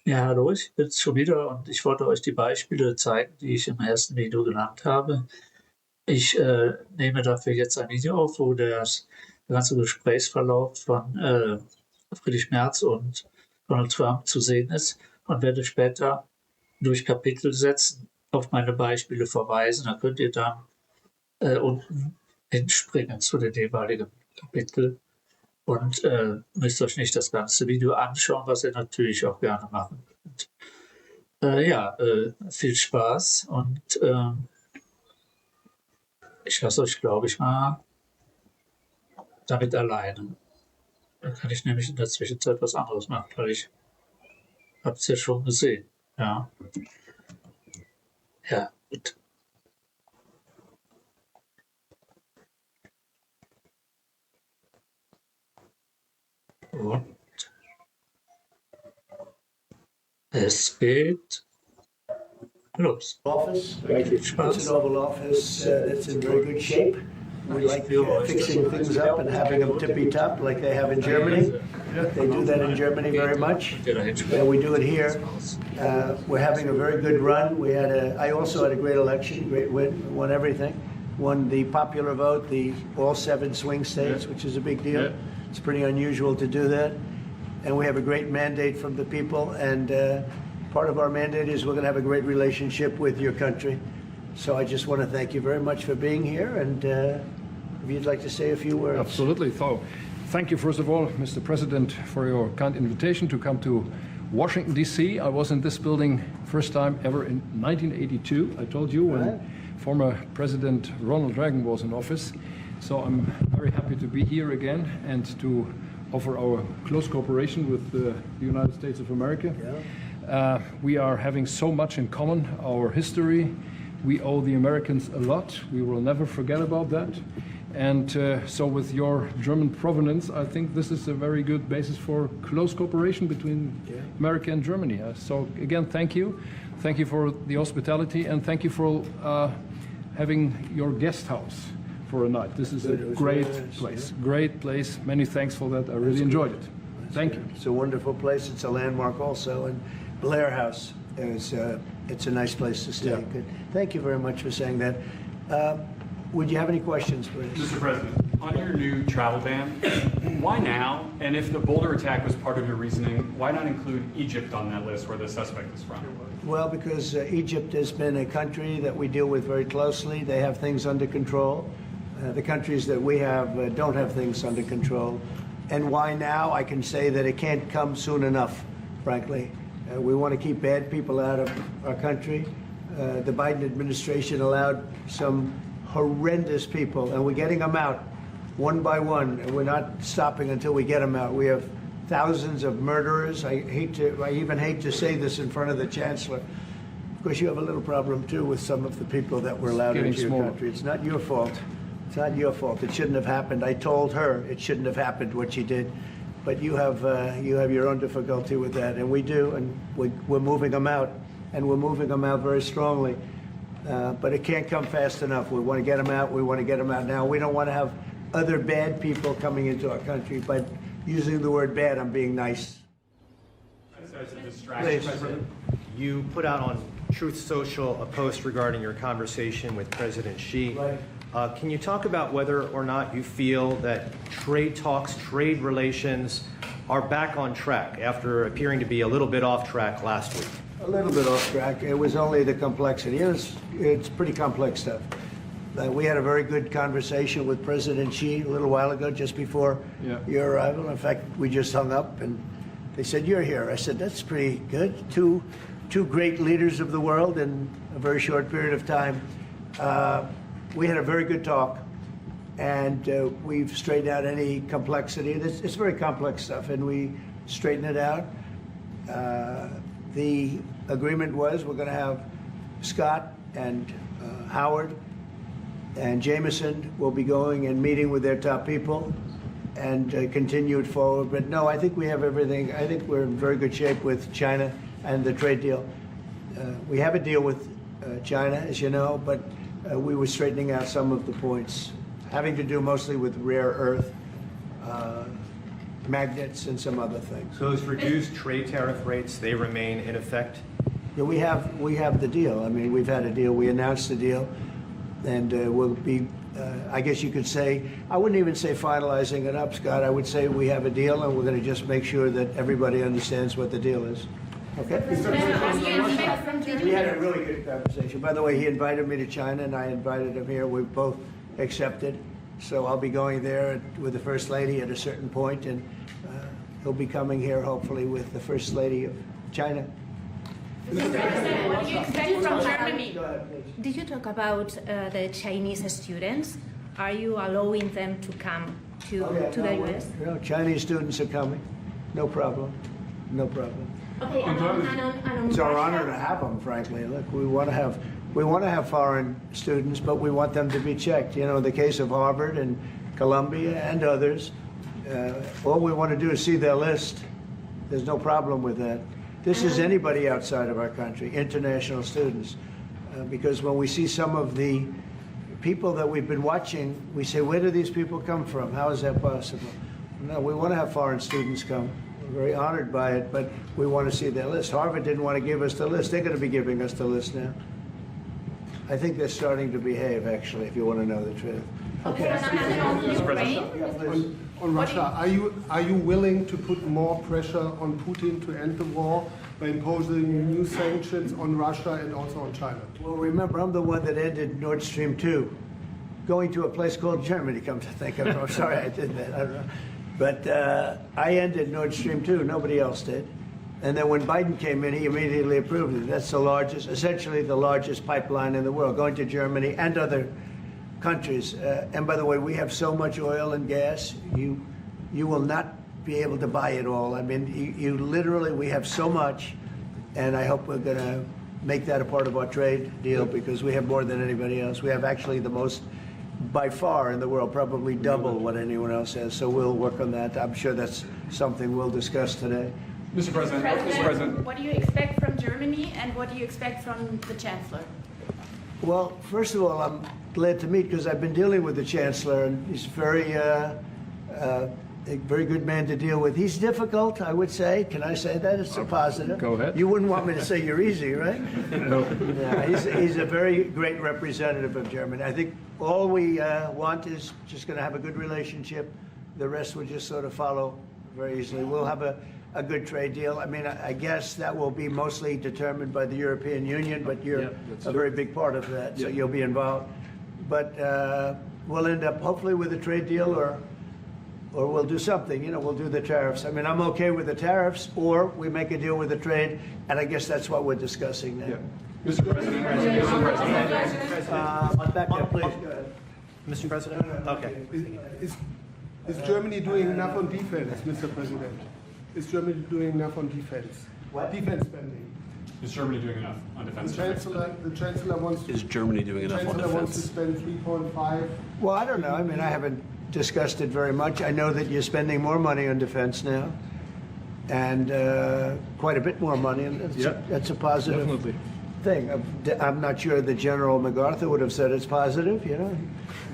Ja, hallo, ich bin's schon wieder und ich wollte euch die Beispiele zeigen, die ich im ersten Video genannt habe. Ich nehme dafür jetzt ein Video auf, wo der ganze Gesprächsverlauf von Friedrich Merz und Donald Trump zu sehen ist und werde später durch Kapitelsätzen auf meine Beispiele verweisen. Da könnt ihr dann unten hinspringen zu den jeweiligen Kapiteln und müsst euch nicht das ganze Video anschauen, was ihr natürlich auch gerne machen könnt. Viel Spaß und ich lasse euch, glaube ich, mal damit alleine. Dann kann ich nämlich in der Zwischenzeit was anderes machen, weil ich habe es ja schon gesehen. Ja, ja, gut. Und es geht los. Office, Viel it's Spaß. an Oval Office that's in very good shape. We like fixing things up and having them tippy-top like they have in Germany. They do that in Germany very much, and we do it here. We're having a very good run. I also had a great election, great win, won everything. Won the popular vote, all 7 swing states, which is a big deal. It's pretty unusual to do that. And we have a great mandate from the people, and part of our mandate is we're going to have a great relationship with your country. So I just want to thank you very much for being here, and if you'd like to say a few words. Absolutely. So, thank you, first of all, Mr. President, for your kind invitation to come to Washington, D.C. I was in this building first time ever in 1982, I told you, when former President Ronald Reagan was in office. So I'm very happy to be here again and to offer our close cooperation with the United States of America. We are having so much in common, our history. We owe the Americans a lot. We will never forget about that. And so with your German provenance, I think this is a very good basis for close cooperation between America and Germany. So again, thank you. Thank you for the hospitality, and thank you for having your guest house for a night. This is a great place. Great place. Many thanks for that. I really enjoyed it. Thank you. It's a wonderful place. It's a landmark also. And Blair House it's a nice place to stay. Yeah. Good. Thank you very much for saying that. Would you have any questions, please? Mr. President, on your new travel ban, why now? And if the Boulder attack was part of your reasoning, why not include Egypt on that list where the suspect is from? Well, because Egypt has been a country that we deal with very closely. They have things under control. The countries that we have don't have things under control. And why now? I can say that it can't come soon enough, frankly. We want to keep bad people out of our country. The Biden administration allowed some horrendous people, and we're getting them out one by one, and we're not stopping until we get them out. We have thousands of murderers. I even hate to say this in front of the Chancellor. Of course, you have a little problem, too, with some of the people that were allowed into your country. It's not your fault. It's not your fault. It shouldn't have happened. I told her it shouldn't have happened, what she did. But you have your own difficulty with that, and we do, and we're moving them out, and we're moving them out very strongly. But it can't come fast enough. We want to get them out. We want to get them out now. We don't want to have other bad people coming into our country. But using the word bad, I'm being nice. As a distraction, President. You put out on Truth Social a post regarding your conversation with President Xi. Right. Can you talk about whether or not you feel that trade talks, trade relations are back on track after appearing to be a little bit off track last week? A little bit off track. It was only the complexity. It's pretty complex stuff. We had a very good conversation with President Xi a little while ago, just before your arrival. In fact, we just hung up, and they said, "You're here." I said, "That's pretty good. Two great leaders of the world in a very short period of time." We had a very good talk, and we've straightened out any complexity. It's very complex stuff, and we straightened it out. The agreement was we're going to have Scott and Howard and Jameson will be going and meeting with their top people and continue it forward. But no, I think we have everything. I think we're in very good shape with China and the trade deal. We have a deal with China, as you know, but we were straightening out some of the points having to do mostly with rare earth. magnets and some other things. Those reduced trade tariff rates, they remain in effect? Yeah, we have the deal. I mean, we've had a deal. We announced the deal, and we'll be, I guess you could say, I wouldn't even say finalizing it up, Scott. I would say we have a deal, and we're going to just make sure that everybody understands what the deal is. Okay? We had a really good conversation. By the way, he invited me to China, and I invited him here. We both accepted. So I'll be going there with the First Lady at a certain point, and he'll be coming here hopefully with the First Lady of China. Mr. President, what do you expect from Germany? Go ahead, please. Did you talk about the Chinese students? Are you allowing them to come to the U.S.? Chinese students are coming. No problem. No problem. Okay, and on It's our Russia? honor to have them, frankly. Look, we want to have foreign students, but we want them to be checked. You know, in the case of Harvard and Columbia and others, all we want to do is see their list. There's no problem with that. This is anybody outside of our country, international students, because when we see some of the people that we've been watching, we say, where do these people come from? How is that possible? No, we want to have foreign students come. We're very honored by it, but we want to see their list. Harvard didn't want to give us the list. They're going to be giving us the list now. I think they're starting to behave, actually, if you want to know the truth. Okay, and on Ukraine? Yeah, please. On Russia, are you willing to put more pressure on Putin to end the war by imposing new sanctions on Russia and also on China? Well, remember, I'm the one that ended Nord Stream 2, going to a place called Germany, come to think of it. I'm sorry I did that. I don't know. But I ended Nord Stream 2. Nobody else did. And then when Biden came in, he immediately approved it. That's the largest, essentially the largest pipeline in the world, going to Germany and other countries. And by the way, we have so much oil and gas, you will not be able to buy it all. I mean, you literally, we have so much, and I hope we're going to make that a part of our trade deal because we have more than anybody else. We have actually the most, by far in the world, probably double what anyone else has. So we'll work on that. I'm sure that's something we'll discuss today. Mr. President, What do you expect from Germany and what do you expect from the Chancellor? Well, first of all, I'm glad to meet because I've been dealing with the Chancellor, and he's a very good man to deal with. He's difficult, I would say. Can I say that? It's a positive. Go ahead. You wouldn't want me to say you're easy, right? No. Yeah, he's a very great representative of Germany. I think all we want is just going to have a good relationship. The rest will just sort of follow very easily. We'll have a good trade deal. I mean, I guess that will be mostly determined by the European Union, but you're a very big part of that, so you'll be involved. But we'll end up hopefully with a trade deal or we'll do something, you know, we'll do the tariffs. I mean, I'm okay with the tariffs, or we make a deal with the trade, and I guess that's what we're discussing now. Mr. President, Back there, please, go ahead. Mr. President? Okay. Is Germany doing enough on defense, Mr. President? Is Germany doing enough on defense? What? Defense spending. is Germany doing enough on defense? The Chancellor wants to. Is Germany doing enough on Chancellor wants to defense? spend 3.5. Well, I don't know. I mean, I haven't discussed it very much. I know that you're spending more money on defense now, and quite a bit more money, and that's a positive Definitely. thing. I'm not sure that General MacArthur would have said it's positive, you know.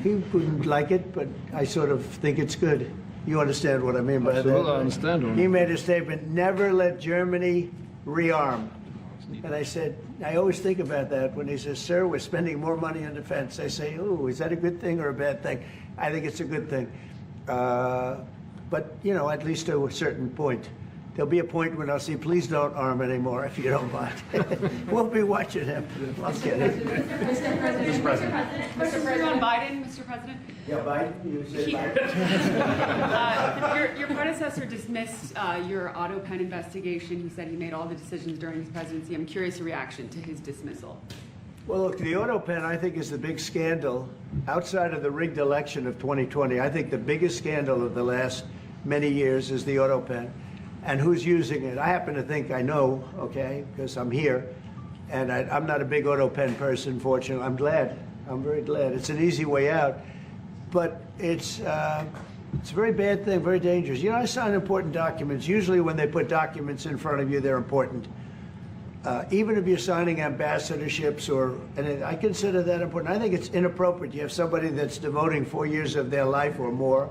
He wouldn't like it, but I sort of think it's good. You understand what I mean by Absolutely, that? I understand. He made a statement, never let Germany rearm. And I said, I always think about that when he says, sir, we're spending more money on defense. I say, oh, is that a good thing or a bad thing? I think it's a good thing. But, you know, at least to a certain point. There'll be a point when I'll say, please don't arm anymore if you don't mind. We'll be watching him. I'm kidding. Mr. President. Question on Biden, Mr. President. Yeah, Biden, you said Biden. Your predecessor dismissed your auto pen investigation. He said he made all the decisions during his presidency. I'm curious your reaction to his dismissal. Well, look, the auto pen, I think, is the big scandal outside of the rigged election of 2020. I think the biggest scandal of the last many years is the auto pen. And who's using it? I happen to think I know, okay, because I'm here. And I'm not a big auto pen person, fortunately. I'm glad. I'm very glad. It's an easy way out. But it's a very bad thing, very dangerous. You know, I sign important documents. Usually when they put documents in front of you, they're important. Even if you're signing ambassadorships and I consider that important. I think it's inappropriate. You have somebody that's devoting 4 years of their life or more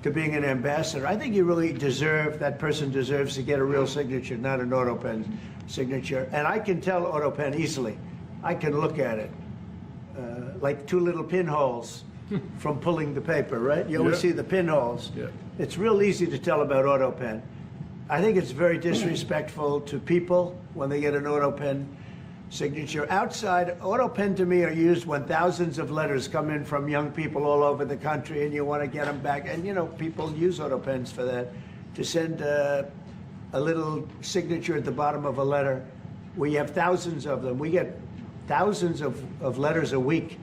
to being an ambassador. I think you really that person deserves to get a real signature, not an AutoPen signature. And I can tell AutoPen easily. I can look at it, like two little pinholes from pulling the paper, right? You always see the pinholes. Yeah. It's real easy to tell about AutoPen. I think it's very disrespectful to people when they get an AutoPen signature. Outside, AutoPen to me are used when thousands of letters come in from young people all over the country and you want to get them back. And, you know, people use AutoPens for that, to send a little signature at the bottom of a letter. We have thousands of them. We get thousands of letters a week.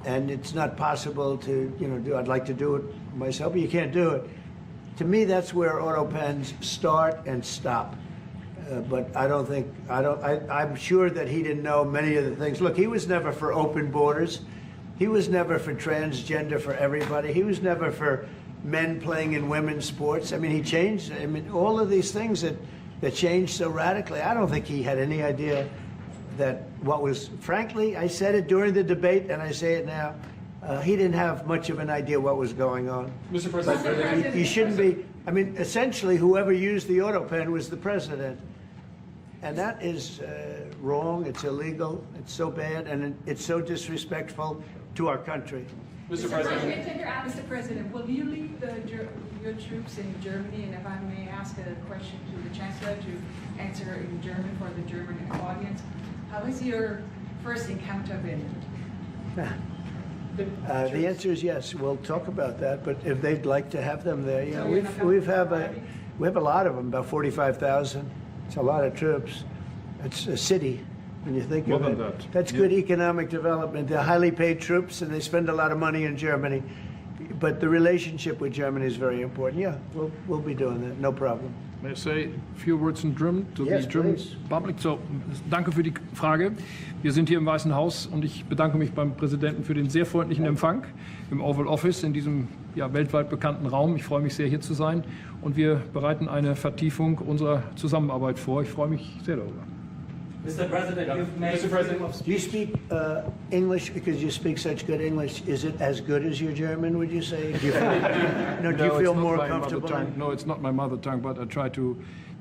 And it's not possible to, you know, I'd like to do it myself, but you can't do it. To me, that's where AutoPens start and stop. But I'm sure that he didn't know many of the things. Look, he was never for open borders. He was never for transgender for everybody. He was never for men playing in women's sports. I mean, he changed, I mean, all of these things that changed so radically. I don't think he had any idea that what was, frankly, I said it during the debate and I say it now, he didn't have much of an idea what was going on. Mr. President, You shouldn't be, I mean, essentially whoever used the AutoPen was the president. And that is wrong, it's illegal, it's so bad, and it's so disrespectful to our country. Mr. President. Mr. President, will you lead your troops in Germany? And if I may ask a question to the Chancellor to answer in German for the German audience, how has your first encounter been? The answer is yes. We'll talk about that, but if they'd like to have them there, you know, we have a lot of them, about 45,000. It's a lot of troops. It's a city when you think of it. That's good economic development. They're highly paid troops, and they spend a lot of money in Germany. But the relationship with Germany is very important. Yeah, we'll be doing that. No problem. May I say a few words in German to Yes, the German please. public? So, danke für die Frage. Wir sind hier im Weißen Haus und ich bedanke mich beim Präsidenten für den sehr freundlichen Empfang im Oval Office in diesem weltweit bekannten Raum. Ich freue mich sehr, hier zu sein und wir bereiten eine Vertiefung unserer Zusammenarbeit vor. Ich freue mich sehr darüber. Mr. President, you've made Mr. President. Do you speak English because you speak such good English? Is it as good as your German, would you say? Do you feel, do you feel more comfortable? No, it's not my mother tongue, but I try to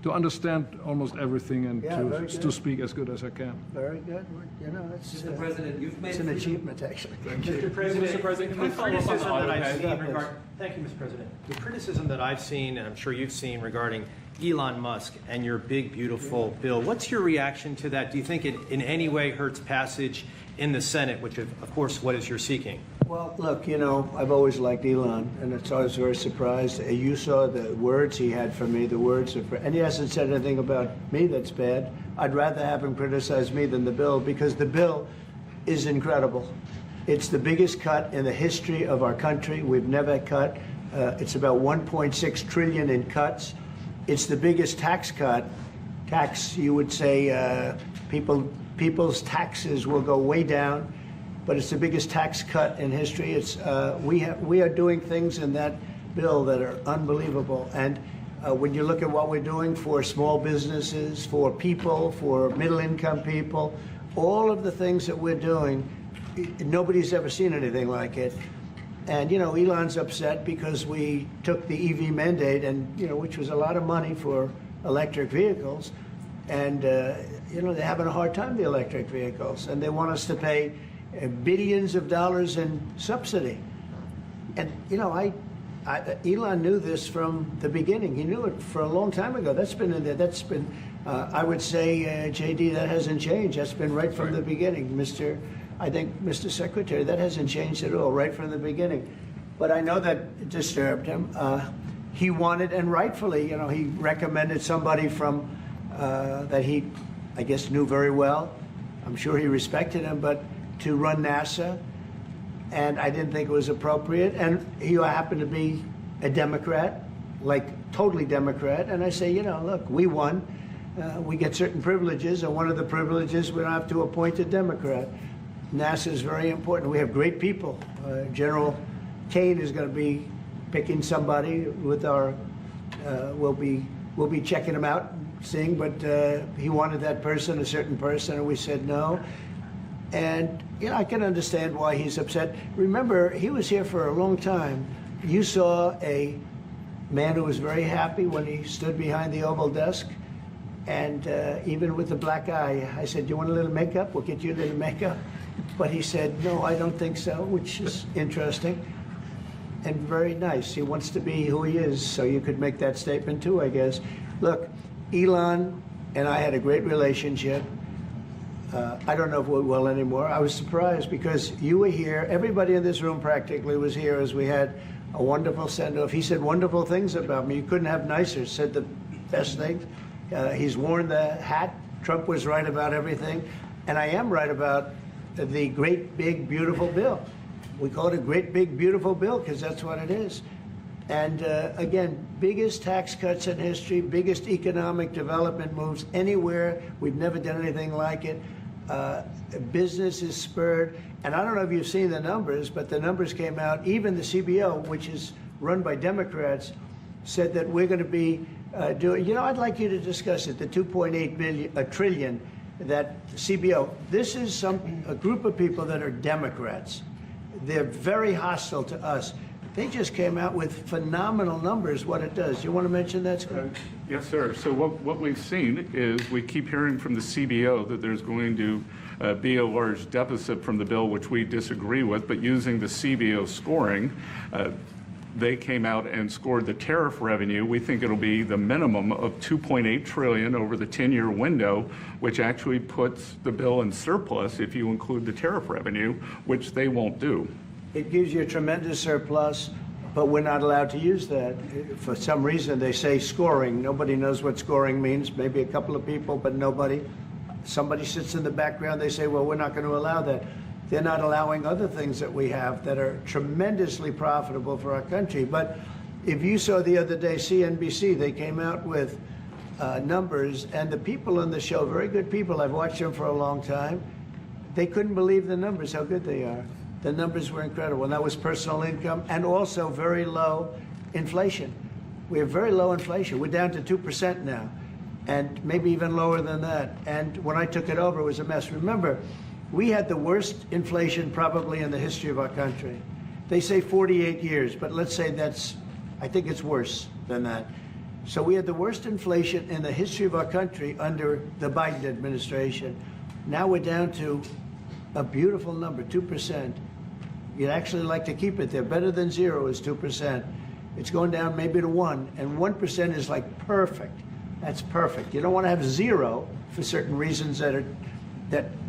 understand almost everything and to speak as good as I can. Very good. You know, it's, Mr. President, you've made it's an achievement, actually. Mr. President, can we follow up on the AutoPen? Thank you, Mr. President. The criticism that I've seen, and I'm sure you've seen, regarding Elon Musk and your big, beautiful bill, what's your reaction to that? Do you think it in any way hurts passage in the Senate, which, of course, what is you're seeking? Well, look, you know, I've always liked Elon, and it's always very surprised. You saw the words he had for me, the words of, and he hasn't said anything about me that's bad. I'd rather have him criticize me than the bill, because the bill is incredible. It's the biggest cut in the history of our country. We've never cut. It's about 1.6 trillion in cuts. It's the biggest tax cut. You would say, people's taxes will go way down, but it's the biggest tax cut in history. It's we are doing things in that bill that are unbelievable. And when you look at what we're doing for small businesses, for people, for middle-income people, all of the things that we're doing, nobody's ever seen anything like it. And, you know, Elon's upset because we took the EV mandate, and, you know, which was a lot of money for electric vehicles. And, you know, they're having a hard time, the electric vehicles. And they want us to pay billions of dollars in subsidy. And, you know, Elon knew this from the beginning. He knew it for a long time ago. That's been in there. That's been, I would say, JD, that hasn't changed. That's been right from the beginning, I think, Mr. Secretary, that hasn't changed at all, right from the beginning. But I know that disturbed him. He wanted, and rightfully, you know, he recommended somebody from, that he, I guess, knew very well. I'm sure he respected him, but to run NASA, and I didn't think it was appropriate. And he happened to be a Democrat, like totally Democrat. And I say, you know, look, we won. We get certain privileges, and one of the privileges, we don't have to appoint a Democrat. NASA is very important. We have great people. General Kane is going to be picking somebody with our, we'll be checking him out, seeing, but he wanted that person, a certain person, and we said no. And, you know, I can understand why he's upset. Remember, he was here for a long time. You saw a man who was very happy when he stood behind the Oval desk, and even with the black eye, I said, "Do you want a little makeup? We'll get you a little makeup." But he said, "No, I don't think so," which is interesting and very nice. He wants to be who he is, so you could make that statement too, I guess. Look, Elon and I had a great relationship. I don't know if we will anymore. I was surprised because you were here. Everybody in this room practically was here as we had a wonderful send-off. He said wonderful things about me. You couldn't have nicer. Said the best things. He's worn the hat. Trump was right about everything. And I am right about the great, big, beautiful bill. We call it a great, big, beautiful bill because that's what it is. And again, biggest tax cuts in history, biggest economic development moves anywhere. We've never done anything like it. Business is spurred. And I don't know if you've seen the numbers, but the numbers came out. Even the CBO, which is run by Democrats, said that we're going to be doing, I'd like you to discuss it, the 2.8 trillion, that CBO. This is a group of people that are Democrats. They're very hostile to us. They just came out with phenomenal numbers, what it does. You want to mention that, Scott? Yes, sir. So what we've seen is we keep hearing from the CBO that there's going to be a large deficit from the bill, which we disagree with, but using the CBO scoring, they came out and scored the tariff revenue. We think it'll be the minimum of $2.8 trillion over the 10-year window, which actually puts the bill in surplus if you include the tariff revenue, which they won't do. It gives you a tremendous surplus, but we're not allowed to use that. For some reason, they say scoring. Nobody knows what scoring means. Maybe a couple of people, but nobody. Somebody sits in the background. They say, well, we're not going to allow that. They're not allowing other things that we have that are tremendously profitable for our country. But if you saw the other day, CNBC, they came out with numbers, and the people on the show, very good people, I've watched them for a long time, they couldn't believe the numbers, how good they are. The numbers were incredible, and that was personal income and also very low inflation. We have very low inflation. We're down to 2% now, and maybe even lower than that. And when I took it over, it was a mess. Remember, we had the worst inflation probably in the history of our country. They say 48 years, but let's say I think it's worse than that. So we had the worst inflation in the history of our country under the Biden administration. Now we're down to a beautiful number, 2%. You'd actually like to keep it there. Better than zero is 2%. It's going down maybe to 1, and 1% is like perfect. That's perfect. You don't want to have zero for certain reasons that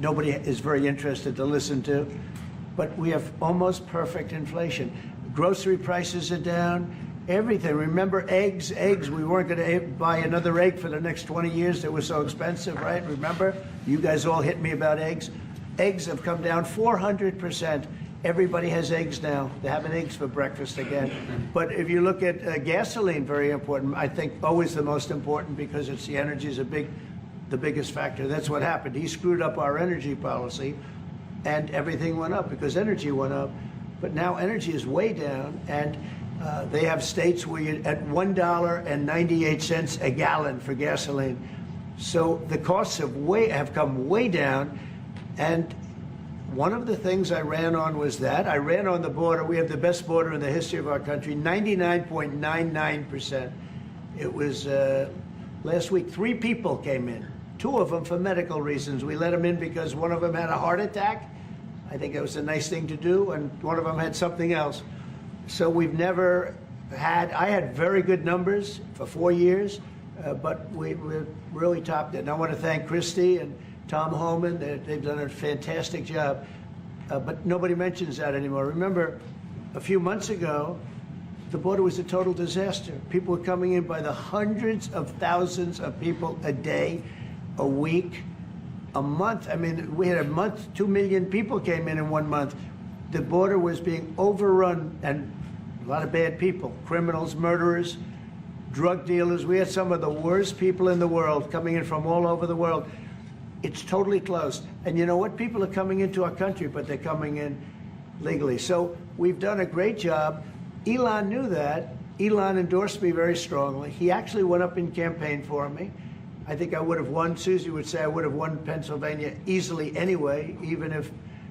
nobody is very interested to listen to. But we have almost perfect inflation. Grocery prices are down. Everything. Remember eggs? Eggs, we weren't going to buy another egg for the next 20 years. They were so expensive, right? Remember? You guys all hit me about eggs. Eggs have come down 400%. Everybody has eggs now. They're having eggs for breakfast again. But if you look at gasoline, very important. I think always the most important because it's the energy is the biggest factor. That's what happened. He screwed up our energy policy, and everything went up because energy went up. But now energy is way down, and they have states where you're at $1.98 a gallon for gasoline. So the costs have come way down, and one of the things I ran on was that. I ran on the border. We have the best border in the history of our country, 99.99%. It was last week, 3 people came in, 2 of them for medical reasons. We let them in because one of them had a heart attack. I think it was a nice thing to do, and one of them had something else. So we've never had, I had very good numbers for 4 years, but we really topped it. And I want to thank Christie and Tom Homan. They've done a fantastic job, but nobody mentions that anymore. Remember, a few months ago, the border was a total disaster. People were coming in by the hundreds of thousands of people a day, a week, a month. I mean, we had a month, 2 million people came in 1 month. The border was being overrun, and a lot of bad people, criminals, murderers, drug dealers. We had some of the worst people in the world coming in from all over the world. It's totally closed. And you know what? People are coming into our country, but they're coming in legally. So we've done a great job. Elon knew that. Elon endorsed me very strongly. He actually went up in campaign for me. I think I would have won. Susie would say I would have won Pennsylvania easily anyway, even if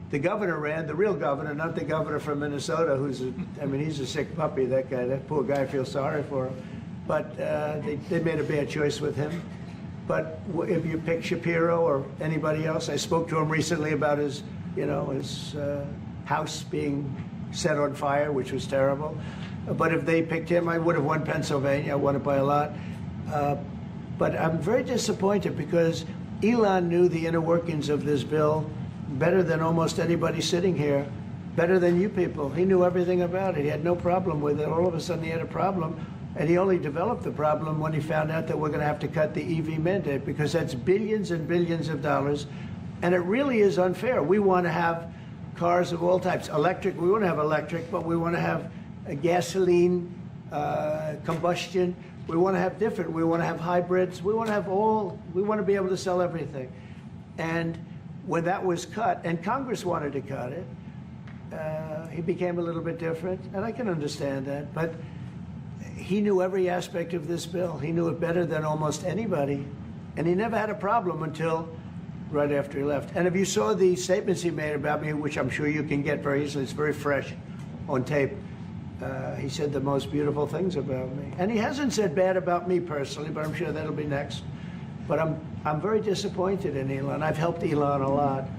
The governor ran, the real governor, not the governor from Minnesota, he's a sick puppy, that guy. That poor guy, I feel sorry for him. But they made a bad choice with him. But if you pick Shapiro or anybody else, I spoke to him recently about his house being set on fire, which was terrible. But if they picked him, I would have won Pennsylvania. I won it by a lot. But I'm very disappointed because Elon knew the inner workings of this bill better than almost anybody sitting here, better than you people. He knew everything about it. He had no problem with it. All of a sudden he had a problem, and he only developed the problem when he found out that we're going to have to cut the EV mandate, because that's billions and billions of dollars, and it really is unfair. We want to have cars of all types. Electric, we want to have electric, but we want to have a gasoline, combustion. We want to have different. We want to have hybrids. We want to have all. We want to be able to sell everything. And when that was cut, and Congress wanted to cut it, he became a little bit different, and I can understand that. But he knew every aspect of this bill. He knew it better than almost anybody, and he never had a problem until right after he left. And if you saw the statements he made about me, which I'm sure you can get very easily, it's very fresh on tape. He said the most beautiful things about me. And he hasn't said bad about me personally, but I'm sure that'll be next. But I'm very disappointed in Elon. I've helped Elon a lot.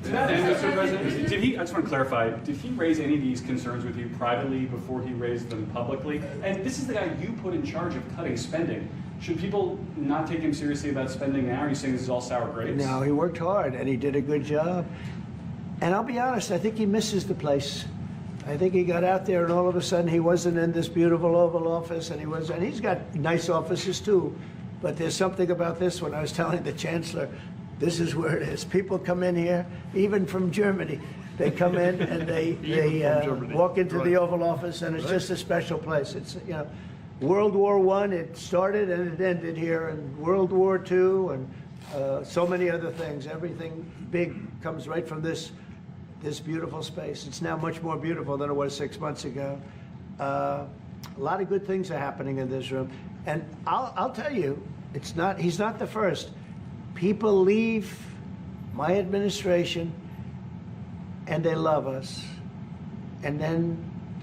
Mr. President, I just want to clarify, did he raise any of these concerns with you privately before he raised them publicly? And this is the guy you put in charge of cutting spending. Should people not take him seriously about spending now? Are you saying this is all sour grapes? No, he worked hard, and he did a good job. And I'll be honest, I think he misses the place. I think he got out there, and all of a sudden he wasn't in this beautiful Oval Office, and he's got nice offices too. But there's something about this one. I was telling the Chancellor, this is where it is. People come in here, even from Germany. They come in and they walk into the Oval Office, and it's just a special place. It's, World War I, it started and it ended here, and World War II, and so many other things. Everything big comes right from this beautiful space. It's now much more beautiful than it was 6 months ago. A lot of good things are happening in this room. And I'll tell you, he's not the first. People leave my administration and they love us. And then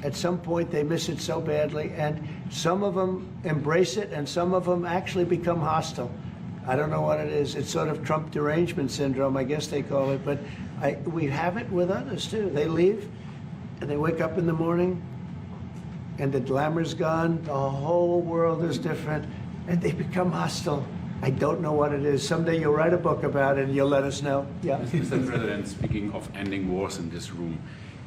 at some point they miss it so badly, and some of them embrace it and some of them actually become hostile. I don't know what it is. It's sort of Trump derangement syndrome, I guess they call it, but we have it with others too. They leave and they wake up in the morning and the glamour's gone, the whole world is different, and they become hostile. I don't know what it is. Someday you'll write a book about it and you'll let us know. Yeah. Mr. President, speaking of ending wars in this room,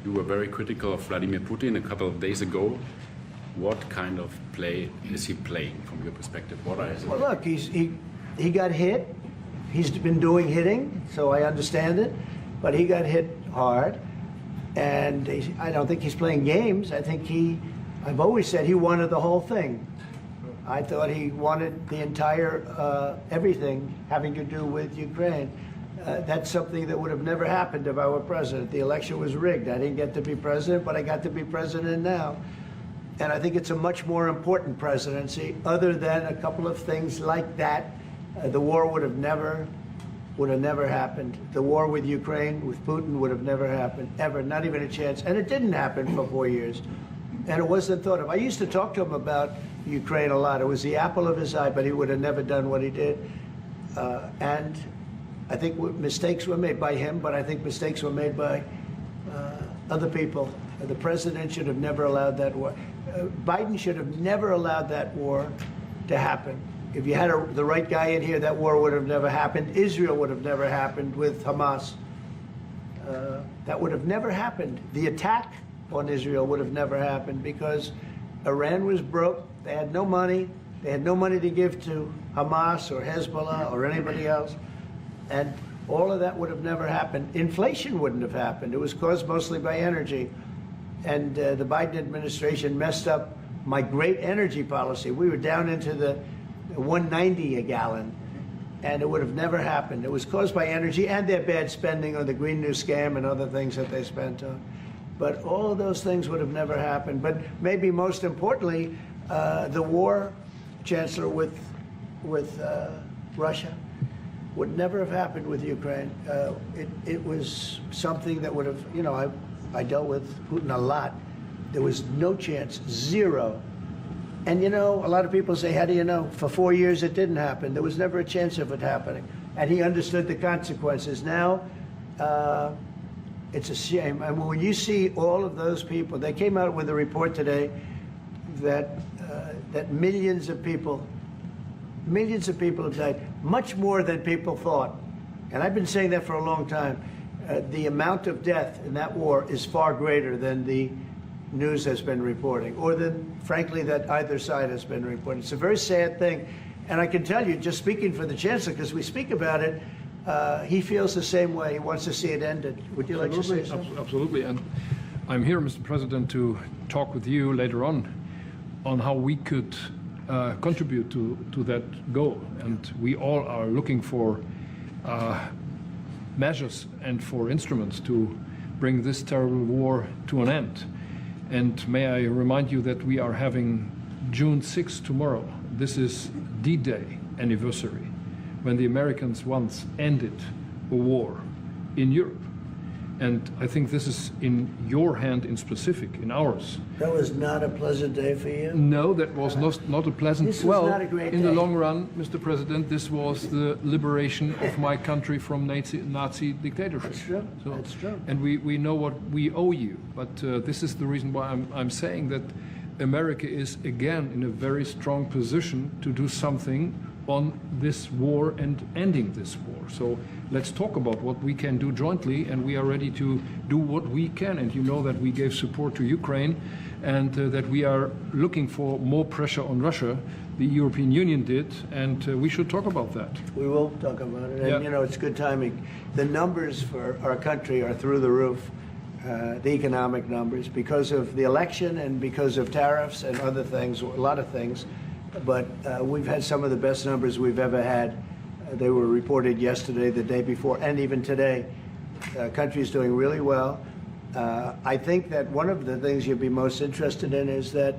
you were very critical of Vladimir Putin a couple of days ago. What kind of play is he playing from your perspective? What are his... Well, look, he got hit. He's been doing hitting, so I understand it. But he got hit hard, and I don't think he's playing games. I think I've always said he wanted the whole thing. I thought he wanted the entire, everything having to do with Ukraine. That's something that would have never happened if I were president. The election was rigged. I didn't get to be president, but I got to be president now. And I think it's a much more important presidency. Other than a couple of things like that, the war would have never happened. The war with Ukraine, with Putin, would have never happened, ever, not even a chance. And it didn't happen for 4 years. And it wasn't thought of. I used to talk to him about Ukraine a lot. It was the apple of his eye, but he would have never done what he did. And I think mistakes were made by him, but I think mistakes were made by other people. The president should have never allowed that war. Biden should have never allowed that war to happen. If you had the right guy in here, that war would have never happened. Israel would have never happened with Hamas. That would have never happened. The attack on Israel would have never happened because Iran was broke. They had no money. They had no money to give to Hamas or Hezbollah or anybody else. And all of that would have never happened. Inflation wouldn't have happened. It was caused mostly by energy. And the Biden administration messed up my great energy policy. We were down into the 190 a gallon, and it would have never happened. It was caused by energy and their bad spending on the Green New Scam and other things that they spent on. But all of those things would have never happened. But maybe most importantly, the war, Chancellor, with Russia. would never have happened with Ukraine. It was something that would have, you know, I dealt with Putin a lot. There was no chance, zero. And you know, a lot of people say, how do you know? For 4 years it didn't happen. There was never a chance of it happening. And he understood the consequences. Now, it's a shame. And when you see all of those people, they came out with a report today that that millions of people have died, much more than people thought. And I've been saying that for a long time. The amount of death in that war is far greater than the news has been reporting, or than, frankly, that either side has been reporting. It's a very sad thing. And I can tell you, just speaking for the Chancellor, because we speak about it, he feels the same way. He wants to see it ended. Would you like to say something? Absolutely. And I'm here, Mr. President, to talk with you later on how we could contribute to that goal. And we all are looking for measures and for instruments to bring this terrible war to an end. And may I remind you that we are having June 6th tomorrow. This is D-Day anniversary, when the Americans once ended a war in Europe. And I think this is in your hand in specific, in ours. That was not a pleasant day for you? No, that was not a pleasant... This was not a great in day. the long run, Mr. President, this was the liberation of my country from Nazi dictatorship. That's true. So, that's true. And we know what we owe you. But this is the reason why I'm saying that America is again in a very strong position to do something on this war and ending this war. So let's talk about what we can do jointly, and we are ready to do what we can. And you know that we gave support to Ukraine, and that we are looking for more pressure on Russia. The European Union did, and we should talk about that. We will talk about it, and Yeah. you know, it's good timing. The numbers for our country are through the roof, the economic numbers, because of the election and because of tariffs and other things, a lot of things. But we've had some of the best numbers we've ever had. They were reported yesterday, the day before, and even today. Country is doing really well. I think that one of the things you'd be most interested in is that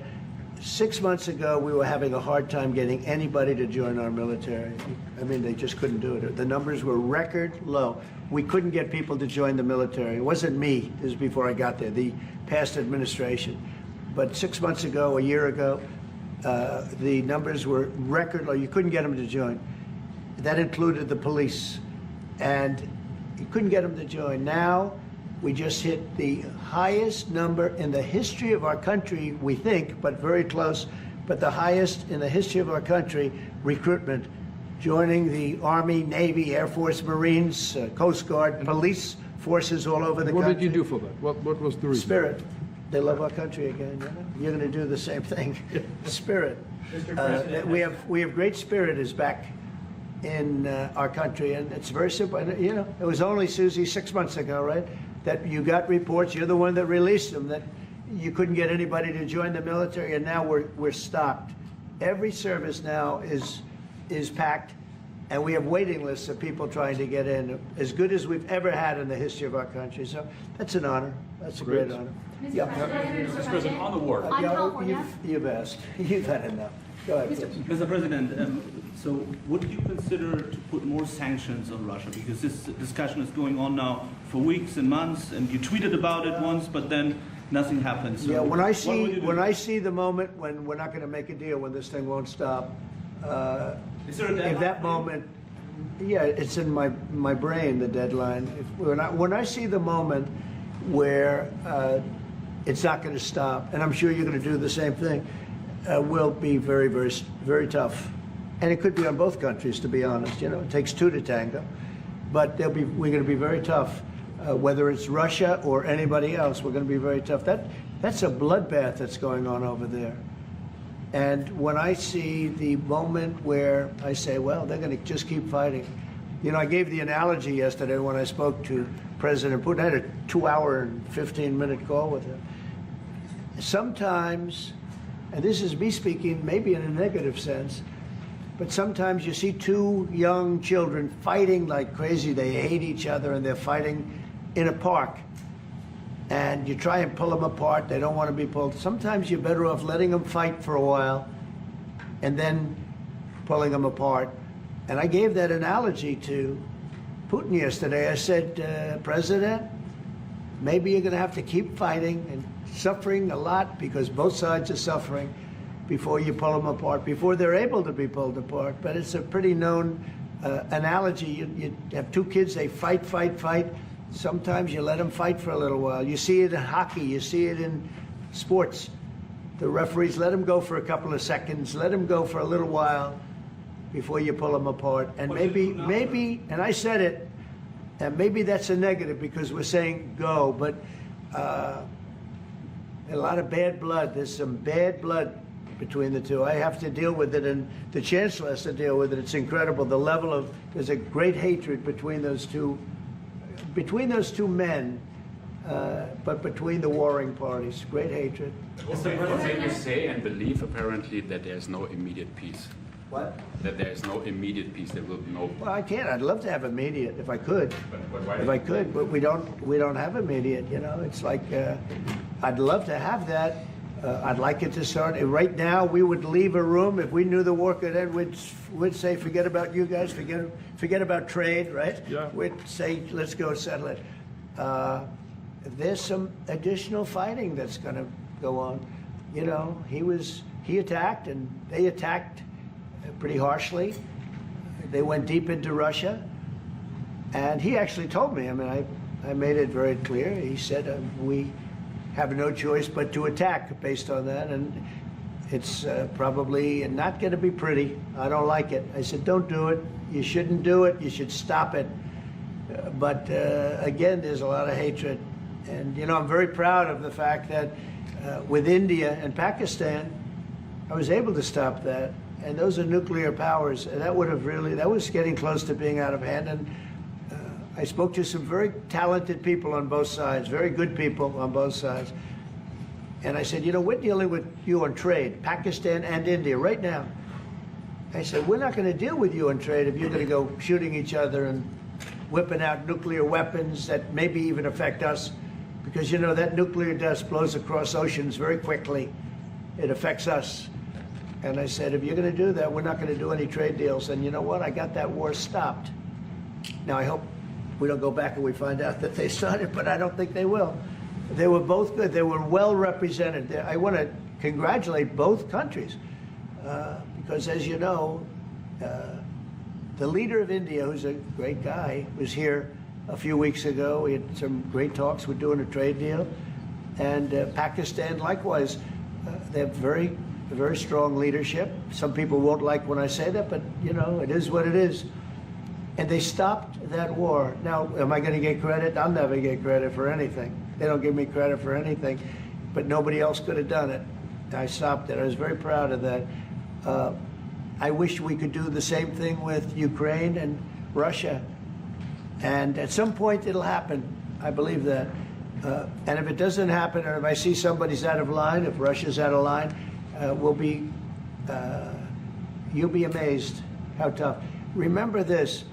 6 months ago, we were having a hard time getting anybody to join our military. I mean, they just couldn't do it. The numbers were record low. We couldn't get people to join the military. It wasn't me. This was before I got there, the past administration. But 6 months ago, a year ago, the numbers were record low. You couldn't get them to join. That included the police. And you couldn't get them to join. Now, we just hit the highest number in the history of our country, we think, but very close, but the highest in the history of our country, recruitment, joining the Army, Navy, Air Force, Marines, Coast Guard, police forces all over the country. What did you do for that? What was the reason? Spirit. They love our country again. You know? You're going to do the same thing. Spirit. We have great spirit is back in our country, and it's very simple. And, you know, it was only, Susie, 6 months ago, right, that you got reports. You're the one that released them, that you couldn't get anybody to join the military, and now we're stocked. Every service now is packed, and we have waiting lists of people trying to get in, as good as we've ever had in the history of our country. So that's an honor. That's a great honor. Mr. President, on the war. You've asked. You've had enough. Go ahead, please. Mr. President, so would you consider to put more sanctions on Russia? Because this discussion is going on now for weeks and months, and you tweeted about it once, but then nothing happens. So Yeah, when I see the moment when we're not going to make a deal, when this thing won't stop, Is there a deadline? in that moment, yeah, it's in my brain, the deadline. When I see the moment where it's not going to stop, and I'm sure you're going to do the same thing, will be very, very, very tough. And it could be on both countries, to be honest. You know, it takes two to tango. But we're going to be very tough. Whether it's Russia or anybody else, we're going to be very tough. That's a bloodbath that's going on over there. And when I see the moment where I say, well, they're going to just keep fighting. You know, I gave the analogy yesterday when I spoke to President Putin. I had a 2-hour and 15-minute call with him. Sometimes, and this is me speaking maybe in a negative sense, but sometimes you see two young children fighting like crazy. They hate each other and they're fighting in a park. And you try and pull them apart. They don't want to be pulled. Sometimes you're better off letting them fight for a while and then pulling them apart And I gave that analogy to Putin yesterday. I said, President, maybe you're going to have to keep fighting and suffering a lot because both sides are suffering before you pull them apart, before they're able to be pulled apart. But it's a pretty known analogy. You have two kids, they fight. Sometimes you let them fight for a little while. You see it in hockey, you see it in sports. The referees let them go for a couple of seconds, let them go for a little while before you pull them apart. And maybe, and I said it, and maybe that's a negative because we're saying go, but a lot of bad blood. There's some bad blood between the two. I have to deal with it, and the Chancellor has to deal with it. It's incredible. The level of, there's a great hatred between those two men, but between the warring parties. Great hatred. You say and believe apparently that there's no immediate peace. What? That there's no immediate peace. There will be no. Well, I can't. I'd love to have immediate if I could. But why If I could, but we don't have immediate. You know, it's like I'd love to have that. I'd like it to start. Right now, we would leave a room if we knew the war could end. We'd say, forget about you guys. Forget about trade. Right? Yeah. We'd say, let's go settle it. There's some additional fighting that's going to go on. You know, he attacked and they attacked pretty harshly. They went deep into Russia, and he actually told me. I mean, I made it very clear. He said we have no choice but to attack based on that, and it's probably not going to be pretty. I don't like it. I said, don't do it. You shouldn't do it. You should stop it. But again, there's a lot of hatred, and you know, I'm very proud of the fact that with India and Pakistan, I was able to stop that. And those are nuclear powers. And that was getting close to being out of hand. And I spoke to some very talented people on both sides, very good people on both sides. And I said, you know, we're dealing with you on trade, Pakistan and India right now. I said, we're not going to deal with you on trade if you're going to go shooting each other and whipping out nuclear weapons that maybe even affect us. Because, you know, that nuclear dust blows across oceans very quickly. It affects us. And I said, if you're going to do that, we're not going to do any trade deals. And you know what? I got that war stopped. Now, I hope we don't go back and we find out that they started, but I don't think they will. They were both good. They were well represented. I want to congratulate both countries because, as you know, the leader of India, who's a great guy, was here a few weeks ago. We had some great talks. We're doing a trade deal. And Pakistan, likewise, they have very strong leadership. Some people won't like when I say that, but, you know, it is what it is. And they stopped that war. Now, am I going to get credit? I'll never get credit for anything. They don't give me credit for anything, but nobody else could have done it. I stopped it. I was very proud of that. I wish we could do the same thing with Ukraine and Russia. And at some point it'll happen. I believe that. And if it doesn't happen, or if I see somebody's out of line, if Russia's out of line, you'll be amazed how tough. Remember this.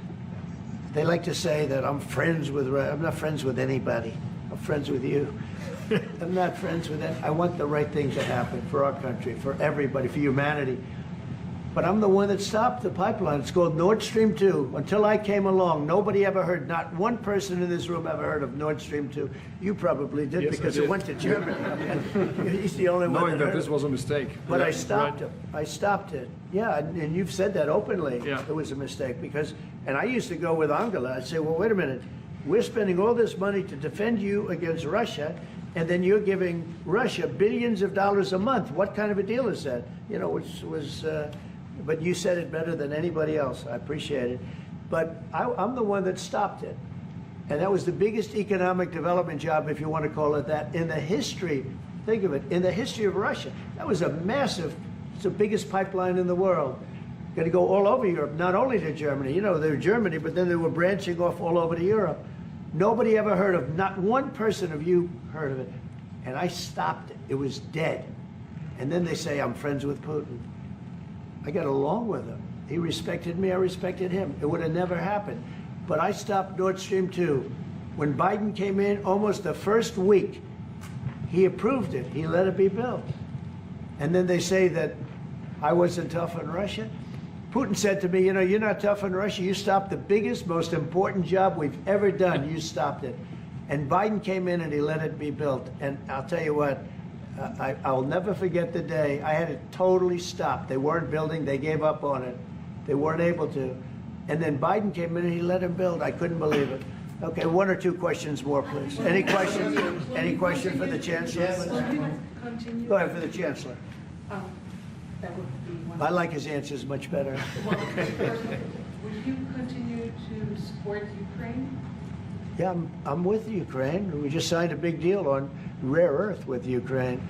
They like to say that I'm friends with Russia. I'm not friends with anybody. I'm friends with you. I'm not friends with them. I want the right thing to happen for our country, for everybody, for humanity. But I'm the one that stopped the pipeline. It's called Nord Stream 2. Until I came along, nobody ever heard, not one person in this room ever heard of Nord Stream 2. You probably did, yes, because it went to Germany. He's the only one knowing that this was a mistake. But I stopped it. I stopped it. Yeah, and you've said that openly. Yeah. It was a mistake because, and I used to go with Angela. I'd say, well, wait a minute. We're spending all this money to defend you against Russia, and then you're giving Russia billions of dollars a month. What kind of a deal is that? You know, which was... but you said it better than anybody else. I appreciate it. But I'm the one that stopped it. And that was the biggest economic development job, if you want to call it that, in the history, think of it, in the history of Russia. That was a massive, it's the biggest pipeline in the world. Going to go all over Europe, not only to Germany. You know, they were Germany, but then they were branching off all over to Europe. Nobody ever heard of, not one person of you heard of it. And I stopped it. It was dead. And then they say, I'm friends with Putin. I got along with him. He respected me, I respected him. It would have never happened. But I stopped Nord Stream 2. When Biden came in, almost the first week, he approved it. He let it be built. And then they say that I wasn't tough on Russia. Putin said to me, you know, you're not tough on Russia. You stopped the biggest, most important job we've ever done. You stopped it. And Biden came in and he let it be built. And I'll tell you what, I'll never forget the day I had it totally stopped. They weren't building. They gave up on it. They weren't able to. And then Biden came in and he let him build. I couldn't believe it. Okay, one or two questions more, please. Any questions? Any question for the Chancellor? Continue. Go ahead for the Chancellor. That would be one. I like his answers much better. Would you continue to support Ukraine? Yeah, I'm with Ukraine. We just signed a big deal on rare earth with Ukraine,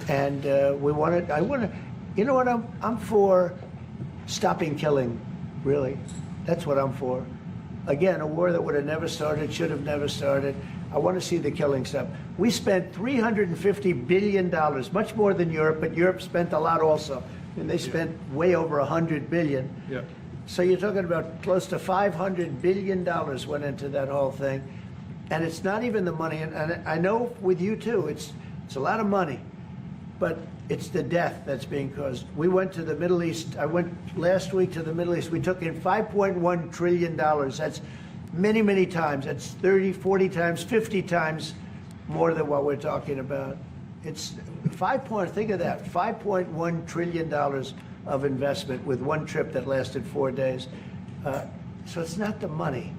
and we want to. I want to. You know what? I'm for stopping killing. Really, that's what I'm for. Again, a war that would have never started, should have never started. I want to see the killing stop. We spent $350 billion, much more than Europe, but Europe spent a lot also. And they spent way over $100 billion. Yeah. So you're talking about close to $500 billion went into that whole thing. And it's not even the money, and I know with you too, it's a lot of money, but it's the death that's being caused. We went to the Middle East. I went last week to the Middle East. We took in $5.1 trillion. That's many, many times. That's 30, 40 times, 50 times more than what we're talking about. It's think of that, $5.1 trillion of investment with one trip that lasted 4 days. So it's not the money.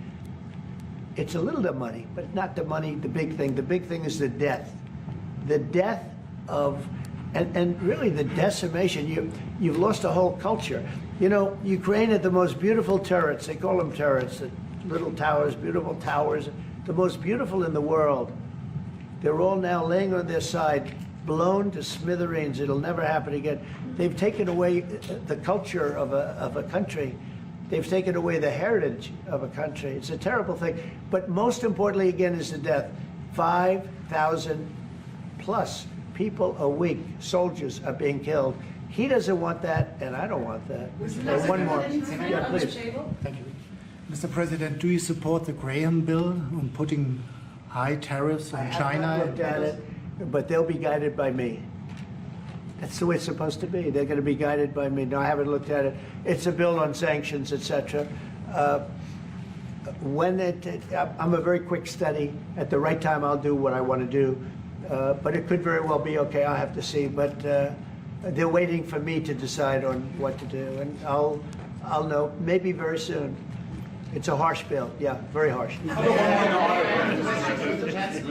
It's a little bit of money, but not the money, the big thing. The big thing is the death. The death of, and really the decimation. You've lost a whole culture. You know, Ukraine had the most beautiful turrets. They call them turrets, the little towers, beautiful towers, the most beautiful in the world. They're all now laying on their side, blown to smithereens. It'll never happen again. They've taken away the culture of a country. They've taken away the heritage of a country. It's a terrible thing. But most importantly, again, is the death. 5,000 plus people a week, soldiers, are being killed. He doesn't want that, and I don't want that. And one more. Yeah, please. Thank you. Mr. President, do you support the Graham bill on putting high tariffs on China? I haven't looked at it, but they'll be guided by me. That's the way it's supposed to be. They're going to be guided by me. No, I haven't looked at it. It's a bill on sanctions, etc. I'm a very quick study. At the right time, I'll do what I want to do. But it could very well be okay. I'll have to see. But they're waiting for me to decide on what to do, and I'll know maybe very soon. It's a harsh bill. Yeah, very harsh. We'll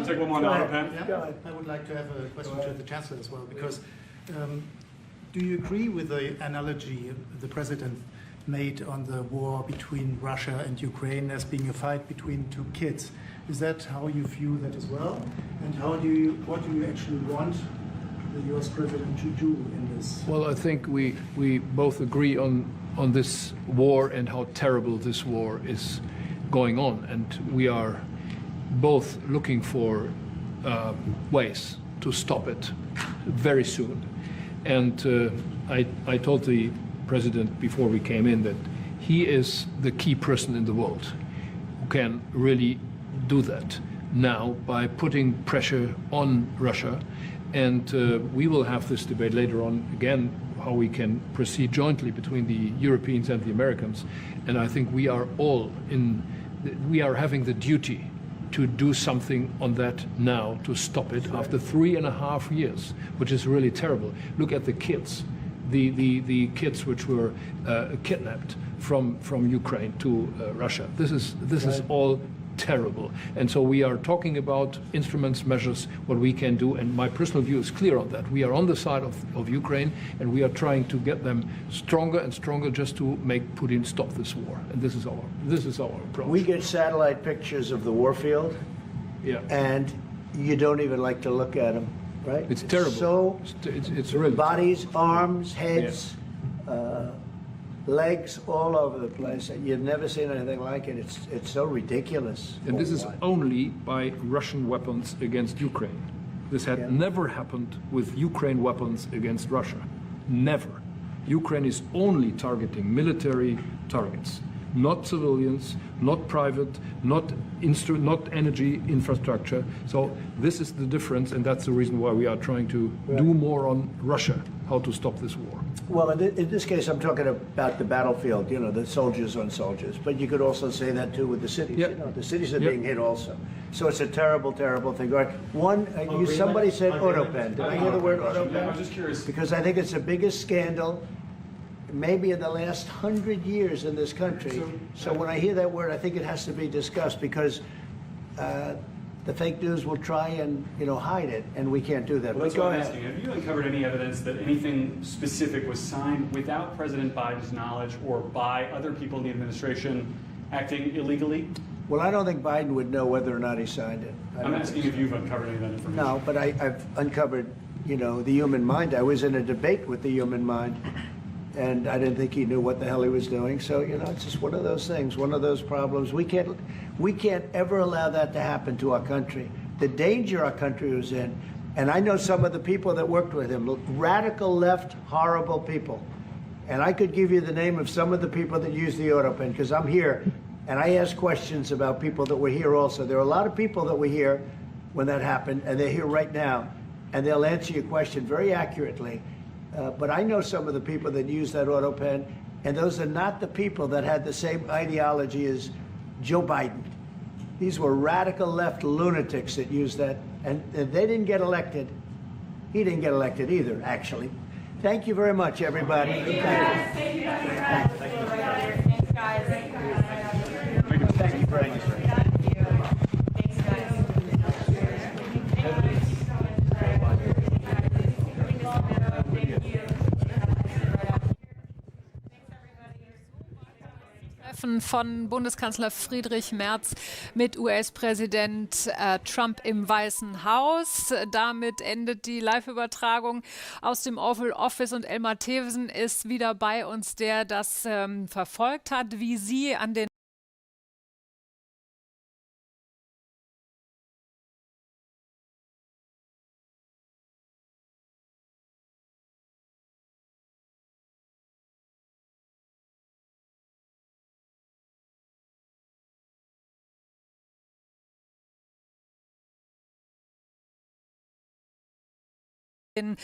take one more auto pen. Yeah, I would like to have a question to the Chancellor as well, because do you agree with the analogy the President made on the war between Russia and Ukraine as being a fight between two kids? Is that how you view that as well? And what do you actually want the US President to do in this? Well, I think we both agree on this war and how terrible this war is going on. And we are both looking for ways to stop it very soon. And I told the President before we came in that he is the key person in the world who can really do that now by putting pressure on Russia. And we will have this debate later on again, how we can proceed jointly between the Europeans and the Americans. And I think we are all we are having the duty to do something on that now to stop it after 3.5 years, which is really terrible. Look at the kids, the kids which were kidnapped from Ukraine to Russia. This is all terrible. And so we are talking about instruments, measures, what we can do. And my personal view is clear on that. We are on the side of Ukraine, and we are trying to get them stronger and stronger just to make Putin stop this war. And this is our approach. We get satellite pictures of the warfield, yeah, and you don't even like to look at them, right? It's terrible. So it's really bodies, arms, heads, legs all over the place. You've never seen anything like it. It's so ridiculous. And this is only by Russian weapons against Ukraine. This had never happened with Ukraine weapons against Russia. Never. Ukraine is only targeting military targets, not civilians, not private, not energy infrastructure. So this is the difference, and that's the reason why we are trying to do more on Russia how to stop this war? Well, in this case, I'm talking about the battlefield, you know, the soldiers on soldiers. But you could also say that too with the cities. Yep. You know, the cities are Yep. being hit also. So it's a terrible, terrible thing. Right. One, somebody said autopen. Did I hear the word autopen? I'm just curious. Because I think it's the biggest scandal maybe in the last 100 years in this country. So when I hear that word, I think it has to be discussed because the fake news will try and, you know, hide it, and we can't do that. Well, that's but go what I'm ahead. asking. Have you uncovered any evidence that anything specific was signed without President Biden's knowledge or by other people in the administration acting illegally? Well, I don't think Biden would know whether or not he signed it. I'm asking if you've uncovered any of that information. No, but I've uncovered, you know, the human mind. I was in a debate with the human mind, and I didn't think he knew what the hell he was doing. So, you know, it's just one of those things, one of those problems. We can't ever allow that to happen to our country. The danger our country was in, and I know some of the people that worked with him, radical left, horrible people. And I could give you the name of some of the people that used the autopen, because I'm here, and I ask questions about people that were here also. There are a lot of people that were here when that happened, and they're here right now, and they'll answer your question very accurately. But I know some of the people that use that autopen, and those are not the people that had the same ideology as Joe Biden. These were radical left lunatics that used that, and they didn't get elected. He didn't get elected either, actually. Thank you very much, everybody. Thank you, guys. Thank you, guys. Thanks, guys. Thank you very much. Thanks, guys. Treffen von Bundeskanzler Friedrich Merz mit US-Präsident Trump im Weißen Haus. Damit endet die Live-Übertragung aus dem Oval Office und Elmar Theveßen ist wieder bei uns, der das verfolgt hat, wie Sie an den in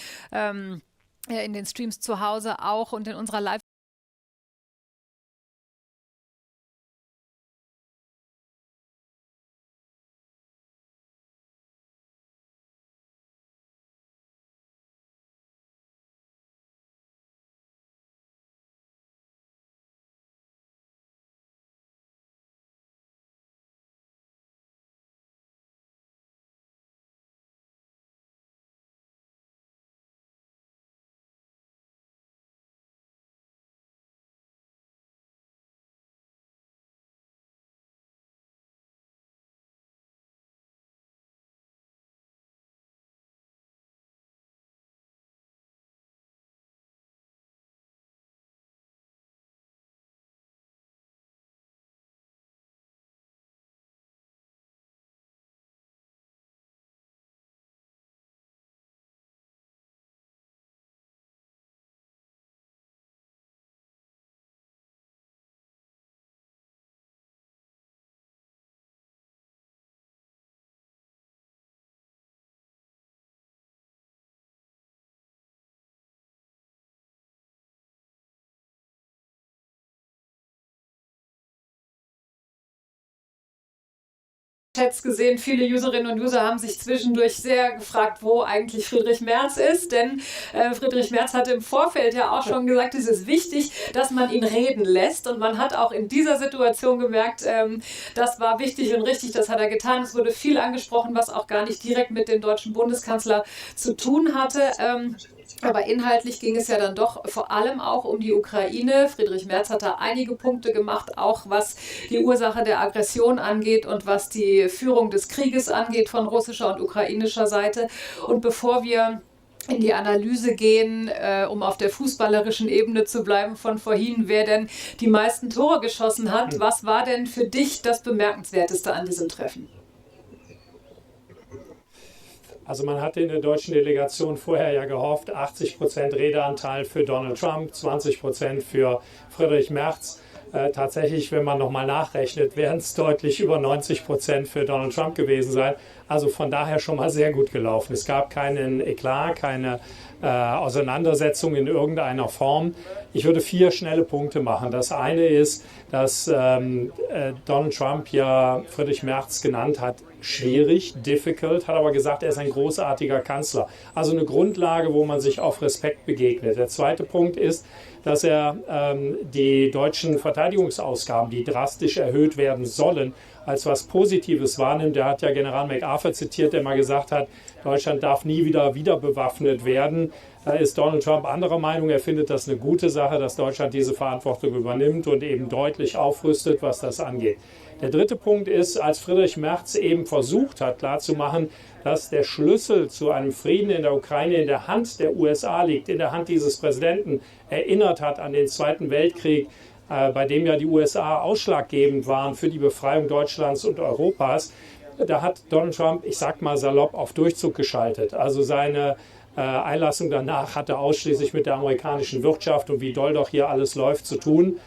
den Streams zu Hause auch und in unserer Live Chats gesehen, viele Userinnen und User haben sich zwischendurch sehr gefragt, wo eigentlich Friedrich Merz ist, denn Friedrich Merz hatte im Vorfeld ja auch schon gesagt, es ist wichtig, dass man ihn reden lässt und man hat auch in dieser Situation gemerkt, das war wichtig und richtig, das hat er getan. Es wurde viel angesprochen, was auch gar nicht direkt mit dem deutschen Bundeskanzler zu tun hatte. Aber inhaltlich ging es ja dann doch vor allem auch um die Ukraine. Friedrich Merz hat da einige Punkte gemacht, auch was die Ursache der Aggression angeht und was die Führung des Krieges angeht von russischer und ukrainischer Seite. Und bevor wir in die Analyse gehen, um auf der fußballerischen Ebene zu bleiben von vorhin, wer denn die meisten Tore geschossen hat, was war denn für dich das Bemerkenswerteste an diesem Treffen? Also man hatte in der deutschen Delegation vorher ja gehofft, 80% Redeanteil für Donald Trump, 20% für Friedrich Merz. Tatsächlich, wenn man nochmal nachrechnet, werden es deutlich über 90% für Donald Trump gewesen sein. Also von daher schon mal sehr gut gelaufen. Es gab keinen Eklat, keine Auseinandersetzung in irgendeiner Form. Ich würde 4 schnelle Punkte machen. Das eine ist, dass Donald Trump ja Friedrich Merz genannt hat, schwierig, difficult, hat aber gesagt, er ist ein großartiger Kanzler. Also eine Grundlage, wo man sich auf Respekt begegnet. Der zweite Punkt ist, dass er die deutschen Verteidigungsausgaben, die drastisch erhöht werden sollen, als was Positives wahrnimmt. Er hat ja General MacArthur zitiert, der mal gesagt hat, Deutschland darf nie wieder bewaffnet werden. Da ist Donald Trump anderer Meinung. Er findet das eine gute Sache, dass Deutschland diese Verantwortung übernimmt und eben deutlich aufrüstet, was das angeht. Der dritte Punkt ist, als Friedrich Merz eben versucht hat, klarzumachen, dass der Schlüssel zu einem Frieden in der Ukraine in der Hand der USA liegt, in der Hand dieses Präsidenten, erinnert hat an den Zweiten Weltkrieg, bei dem ja die USA ausschlaggebend waren für die Befreiung Deutschlands und Europas. Da hat Donald Trump, ich sag mal salopp, auf Durchzug geschaltet. Also seine Einlassung danach hatte ausschließlich mit der amerikanischen Wirtschaft und wie doll doch hier alles läuft zu tun.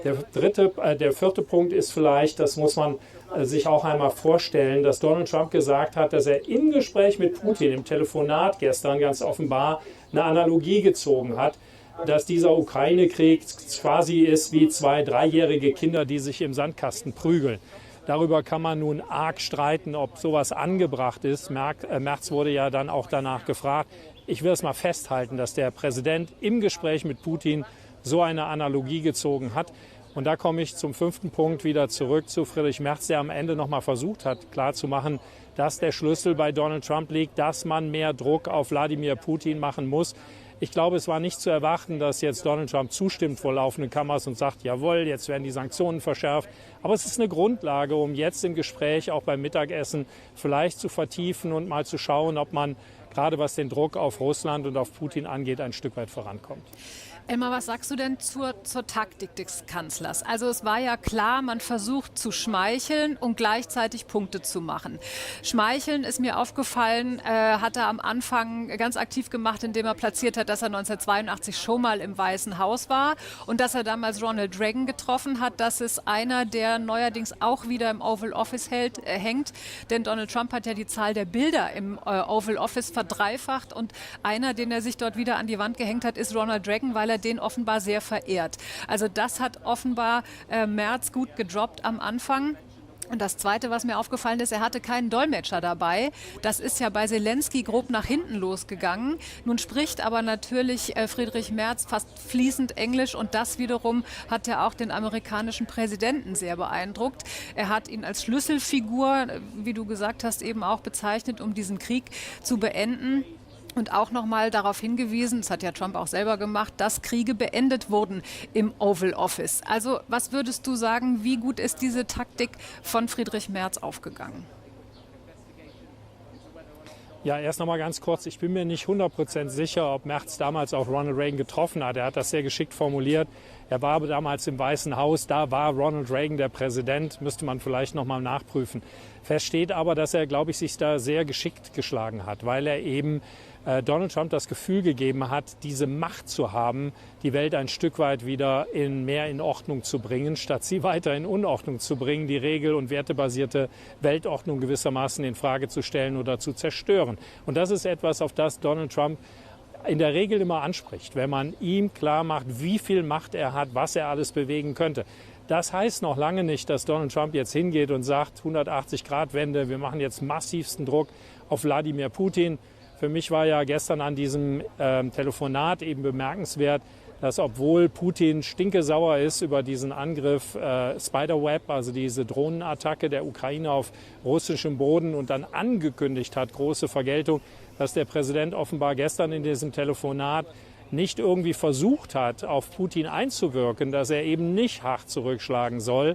Der vierte Punkt ist vielleicht, das muss man sich auch einmal vorstellen, dass Donald Trump gesagt hat, dass er im Gespräch mit Putin, im Telefonat gestern ganz offenbar eine Analogie gezogen hat, dass dieser Ukrainekrieg quasi ist wie 2-, 3-jährige Kinder, die sich im Sandkasten prügeln. Darüber kann man nun arg streiten, ob sowas angebracht ist. Merz wurde ja dann auch danach gefragt. Ich will es mal festhalten, dass der Präsident im Gespräch mit Putin so eine Analogie gezogen hat. Und da komme ich zum 5. Punkt wieder zurück zu Friedrich Merz, der am Ende noch mal versucht hat, klarzumachen, dass der Schlüssel bei Donald Trump liegt, dass man mehr Druck auf Wladimir Putin machen muss. Ich glaube, es war nicht zu erwarten, dass jetzt Donald Trump zustimmt vor laufenden Kameras und sagt, jawohl, jetzt werden die Sanktionen verschärft. Aber es ist eine Grundlage, um jetzt im Gespräch, auch beim Mittagessen, vielleicht zu vertiefen und mal zu schauen, ob man gerade was den Druck auf Russland und auf Putin angeht, ein Stück weit vorankommt. Elmar, was sagst du denn zur Taktik des Kanzlers? Also es war ja klar, man versucht zu schmeicheln und gleichzeitig Punkte zu machen. Schmeicheln ist mir aufgefallen, hat er am Anfang ganz aktiv gemacht, indem er platziert hat, dass er 1982 schon mal im Weißen Haus war und dass er damals Ronald Reagan getroffen hat. Das ist einer, der neuerdings auch wieder im Oval Office hängt, denn Donald Trump hat ja die Zahl der Bilder im Oval Office verdreifacht und einer, den er sich dort wieder an die Wand gehängt hat, ist Ronald Reagan, weil er den offenbar sehr verehrt. Also das hat offenbar Merz gut gedroppt am Anfang. Und das Zweite, was mir aufgefallen ist, er hatte keinen Dolmetscher dabei. Das ist ja bei Zelensky grob nach hinten losgegangen. Nun spricht aber natürlich Friedrich Merz fast fließend Englisch und das wiederum hat ja auch den amerikanischen Präsidenten sehr beeindruckt. Er hat ihn als Schlüsselfigur, wie du gesagt hast, eben auch bezeichnet, um diesen Krieg zu beenden. Und auch nochmal darauf hingewiesen, das hat ja Trump auch selber gemacht, dass Kriege beendet wurden im Oval Office. Also was würdest du sagen, wie gut ist diese Taktik von Friedrich Merz aufgegangen? Ja, erst noch mal ganz kurz. Ich bin mir nicht 100% sicher, ob Merz damals auch Ronald Reagan getroffen hat. Er hat das sehr geschickt formuliert. Er war damals im Weißen Haus. Da war Ronald Reagan der Präsident. Müsste man vielleicht noch mal nachprüfen. Fest steht aber, dass er, glaube ich, sich da sehr geschickt geschlagen hat, weil er eben Donald Trump das Gefühl gegeben hat, diese Macht zu haben, die Welt ein Stück weit wieder mehr in Ordnung zu bringen, statt sie weiter in Unordnung zu bringen, die regel- und wertebasierte Weltordnung gewissermaßen in Frage zu stellen oder zu zerstören. Und das ist etwas, auf das Donald Trump in der Regel immer anspricht, wenn man ihm klar macht, wie viel Macht er hat, was er alles bewegen könnte. Das heißt noch lange nicht, dass Donald Trump jetzt hingeht und sagt, 180-Grad-Wende, wir machen jetzt massivsten Druck auf Wladimir Putin. Für mich war ja gestern an diesem Telefonat eben bemerkenswert, dass obwohl Putin stinkesauer ist über diesen Angriff Spiderweb, also diese Drohnenattacke der Ukraine auf russischem Boden und dann angekündigt hat, große Vergeltung, dass der Präsident offenbar gestern in diesem Telefonat nicht irgendwie versucht hat, auf Putin einzuwirken, dass er eben nicht hart zurückschlagen soll.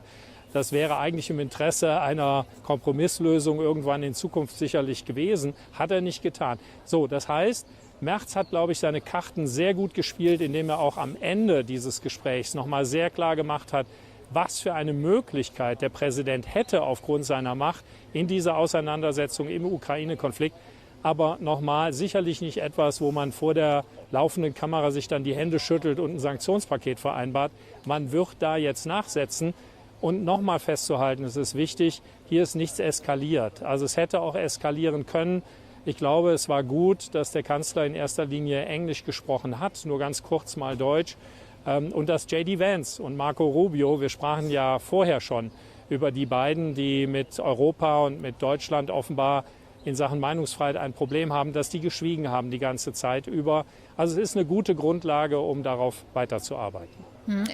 Das wäre eigentlich im Interesse einer Kompromisslösung irgendwann in Zukunft sicherlich gewesen. Hat er nicht getan. So, das heißt, Merz hat, glaube ich, seine Karten sehr gut gespielt, indem er auch am Ende dieses Gesprächs nochmal sehr klar gemacht hat, was für eine Möglichkeit der Präsident hätte aufgrund seiner Macht in dieser Auseinandersetzung im Ukraine-Konflikt. aber nochmal sicherlich nicht etwas, wo man vor der laufenden Kamera sich dann die Hände schüttelt und ein Sanktionspaket vereinbart. Man wird da jetzt nachsetzen. Und nochmal festzuhalten, es ist wichtig, hier ist nichts eskaliert. Also es hätte auch eskalieren können. Ich glaube, es war gut, dass der Kanzler in erster Linie Englisch gesprochen hat, nur ganz kurz mal Deutsch. Und dass J.D. Vance und Marco Rubio, wir sprachen ja vorher schon über die beiden, die mit Europa und mit Deutschland offenbar in Sachen Meinungsfreiheit ein Problem haben, dass die geschwiegen haben die ganze Zeit über. Also es ist eine gute Grundlage, um darauf weiterzuarbeiten.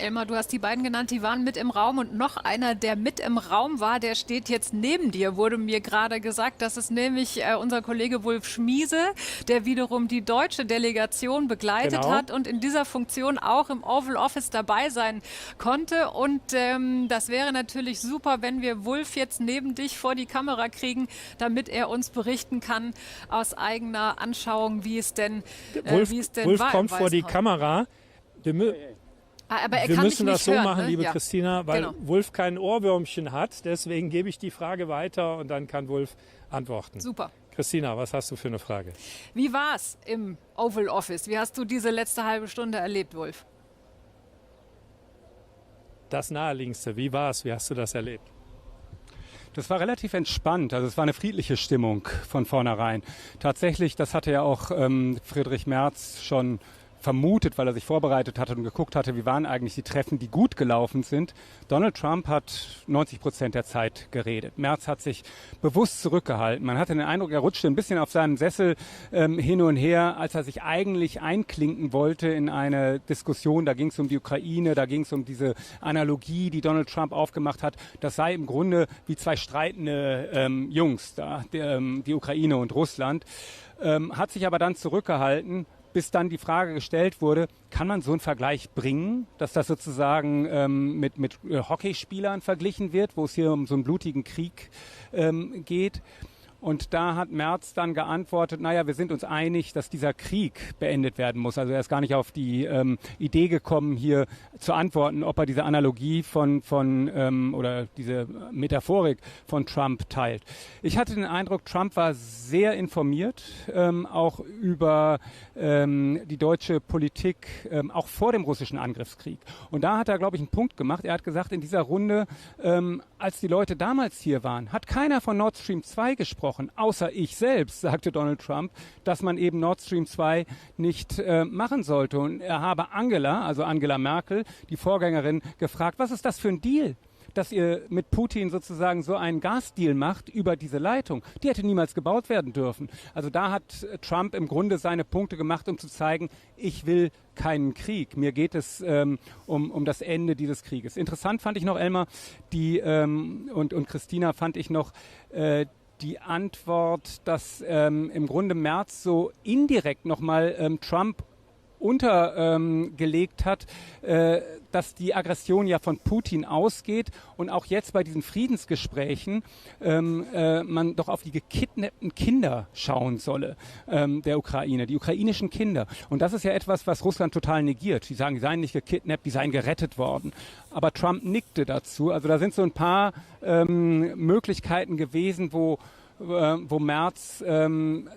Elmar, du hast die beiden genannt, die waren mit im Raum und noch einer, der mit im Raum war, der steht jetzt neben dir, wurde mir gerade gesagt. Das ist nämlich unser Kollege Wulf Schmiese, der wiederum die deutsche Delegation begleitet hat und in dieser Funktion auch im Oval Office dabei sein konnte. Und das wäre natürlich super, wenn wir Wulf jetzt neben dich vor die Kamera kriegen, damit er uns berichten kann aus eigener Anschauung, wie es denn Wulf war. Kommt vor die Kamera. Aber wir müssen das so hören, machen, ne? liebe Ja. Christina, weil Genau. Wulf kein Ohrwürmchen hat. Deswegen gebe ich die Frage weiter und dann kann Wulf antworten. Super. Christina, was hast du für eine Frage? Wie war es im Oval Office? Wie hast du diese letzte halbe Stunde erlebt, Wulf? Das Naheliegendste, wie war es? Wie hast du das erlebt? Das war relativ entspannt, also es war eine friedliche Stimmung von vornherein. Tatsächlich, das hatte ja auch Friedrich Merz schon vermutet, weil er sich vorbereitet hatte und geguckt hatte, wie waren eigentlich die Treffen, die gut gelaufen sind. Donald Trump hat 90% der Zeit geredet. Merz hat sich bewusst zurückgehalten. Man hatte den Eindruck, er rutschte ein bisschen auf seinem Sessel hin und her, als er sich eigentlich einklinken wollte in eine Diskussion. Da ging es um die Ukraine, da ging es um diese Analogie, die Donald Trump aufgemacht hat. Das sei im Grunde wie zwei streitende Jungs, die Ukraine und Russland. Hat sich aber dann zurückgehalten, bis dann die Frage gestellt wurde, kann man so einen Vergleich bringen, dass das sozusagen mit Hockeyspielern verglichen wird, wo es hier um so einen blutigen Krieg geht. Und da hat Merz dann geantwortet, naja, wir sind uns einig, dass dieser Krieg beendet werden muss. Also er ist gar nicht auf die Idee gekommen, hier zu antworten, ob er diese Analogie oder diese Metaphorik von Trump teilt. Ich hatte den Eindruck, Trump war sehr informiert, auch über die deutsche Politik, auch vor dem russischen Angriffskrieg. Und da hat er, glaube ich, einen Punkt gemacht. Er hat gesagt, in dieser Runde, als die Leute damals hier waren, hat keiner von Nord Stream 2 gesprochen. Außer ich selbst, sagte Donald Trump, dass man eben Nord Stream 2 nicht machen sollte. Und er habe Angela Merkel, die Vorgängerin, gefragt, was ist das für ein Deal, dass ihr mit Putin sozusagen so einen Gasdeal macht über diese Leitung. Die hätte niemals gebaut werden dürfen. Also da hat Trump im Grunde seine Punkte gemacht, um zu zeigen, ich will keinen Krieg. Mir geht es um das Ende dieses Krieges. Interessant fand ich noch, Elmar, und Christina fand ich noch, die Antwort, dass im Grunde Merz so indirekt nochmal Trump untergelegt hat, dass die Aggression ja von Putin ausgeht und auch jetzt bei diesen Friedensgesprächen man doch auf die gekidnappten Kinder schauen solle der Ukraine, die ukrainischen Kinder. Und das ist ja etwas, was Russland total negiert. Die sagen, die seien nicht gekidnappt, die seien gerettet worden. Aber Trump nickte dazu. Also da sind so ein paar Möglichkeiten gewesen, wo Merz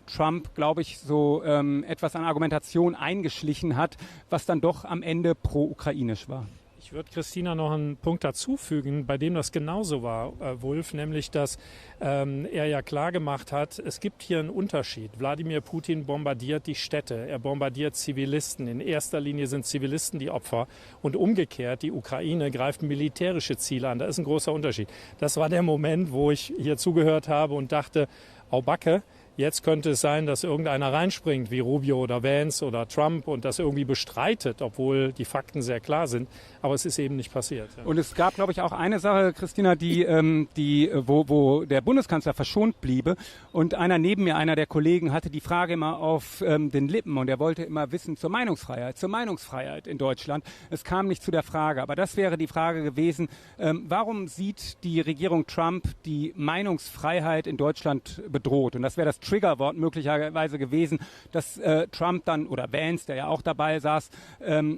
Trump, glaube ich, so etwas an Argumentation eingeschlichen hat, was dann doch am Ende pro-ukrainisch war. Ich würde Christina noch einen Punkt dazufügen, bei dem das genauso war, Wulf, nämlich, dass er ja klar gemacht hat, es gibt hier einen Unterschied. Wladimir Putin bombardiert die Städte, er bombardiert Zivilisten. In erster Linie sind Zivilisten die Opfer und umgekehrt, die Ukraine greift militärische Ziele an. Da ist ein großer Unterschied. Das war der Moment, wo ich hier zugehört habe und dachte, au Backe, jetzt könnte es sein, dass irgendeiner reinspringt, wie Rubio oder Vance oder Trump und das irgendwie bestreitet, obwohl die Fakten sehr klar sind. Aber es ist eben nicht passiert. Ja. Und es gab, glaube ich, auch eine Sache, Christina, wo der Bundeskanzler verschont bliebe. Und einer der Kollegen hatte die Frage immer auf den Lippen und er wollte immer wissen zur Meinungsfreiheit in Deutschland. Es kam nicht zu der Frage. Aber das wäre die Frage gewesen, warum sieht die Regierung Trump die Meinungsfreiheit in Deutschland bedroht? Und das wäre das Triggerwort möglicherweise gewesen, dass Trump dann oder Vance, der ja auch dabei saß,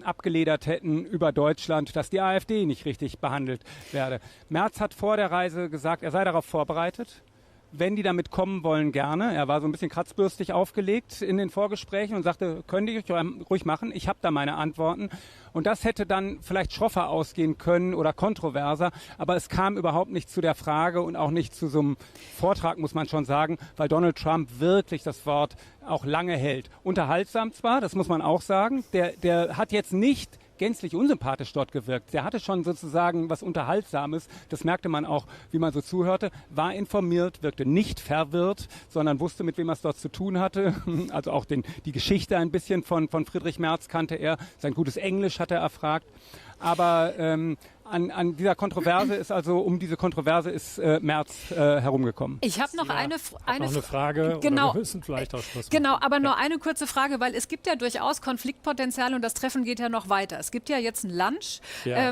abgeledert hätten über Deutschland, dass die AfD nicht richtig behandelt werde. Merz hat vor der Reise gesagt, er sei darauf vorbereitet. wenn die damit kommen wollen, gerne. Er war so ein bisschen kratzbürstig aufgelegt in den Vorgesprächen und sagte, könnt ihr ruhig machen, ich habe da meine Antworten. Und das hätte dann vielleicht schroffer ausgehen können oder kontroverser, aber es kam überhaupt nicht zu der Frage und auch nicht zu so einem Vortrag, muss man schon sagen, weil Donald Trump wirklich das Wort auch lange hält. Unterhaltsam zwar, das muss man auch sagen, der hat jetzt nicht gänzlich unsympathisch dort gewirkt. Der hatte schon sozusagen was Unterhaltsames, das merkte man auch, wie man so zuhörte, war informiert, wirkte nicht verwirrt, sondern wusste, mit wem er es dort zu tun hatte. Also auch die Geschichte ein bisschen von Friedrich Merz kannte er, sein gutes Englisch hat er erfragt. Aber an dieser Kontroverse ist um diese Kontroverse ist Merz herumgekommen. Ich habe noch eine Frage. Genau, oder wir müssen vielleicht auch Schluss machen. Genau, aber nur eine kurze Frage, weil es gibt ja durchaus Konfliktpotenzial und das Treffen geht ja noch weiter. Es gibt ja jetzt ein Lunch,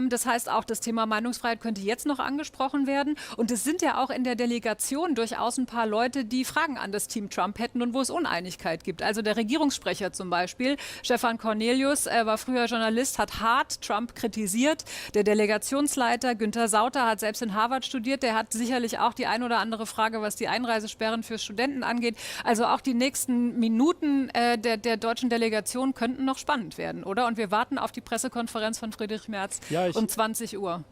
das heißt auch das Thema Meinungsfreiheit könnte jetzt noch angesprochen werden und es sind ja auch in der Delegation durchaus ein paar Leute, die Fragen an das Team Trump hätten und wo es Uneinigkeit gibt. Also der Regierungssprecher zum Beispiel, Stefan Cornelius, war früher Journalist, hat hart Trump kritisiert, der Delegationsleiter Günther Sauter hat selbst in Harvard studiert. Der hat sicherlich auch die ein oder andere Frage, was die Einreisesperren für Studenten angeht. Also auch die nächsten Minuten der deutschen Delegation könnten noch spannend werden, oder? Und wir warten auf die Pressekonferenz von Friedrich Merz um 20 Uhr.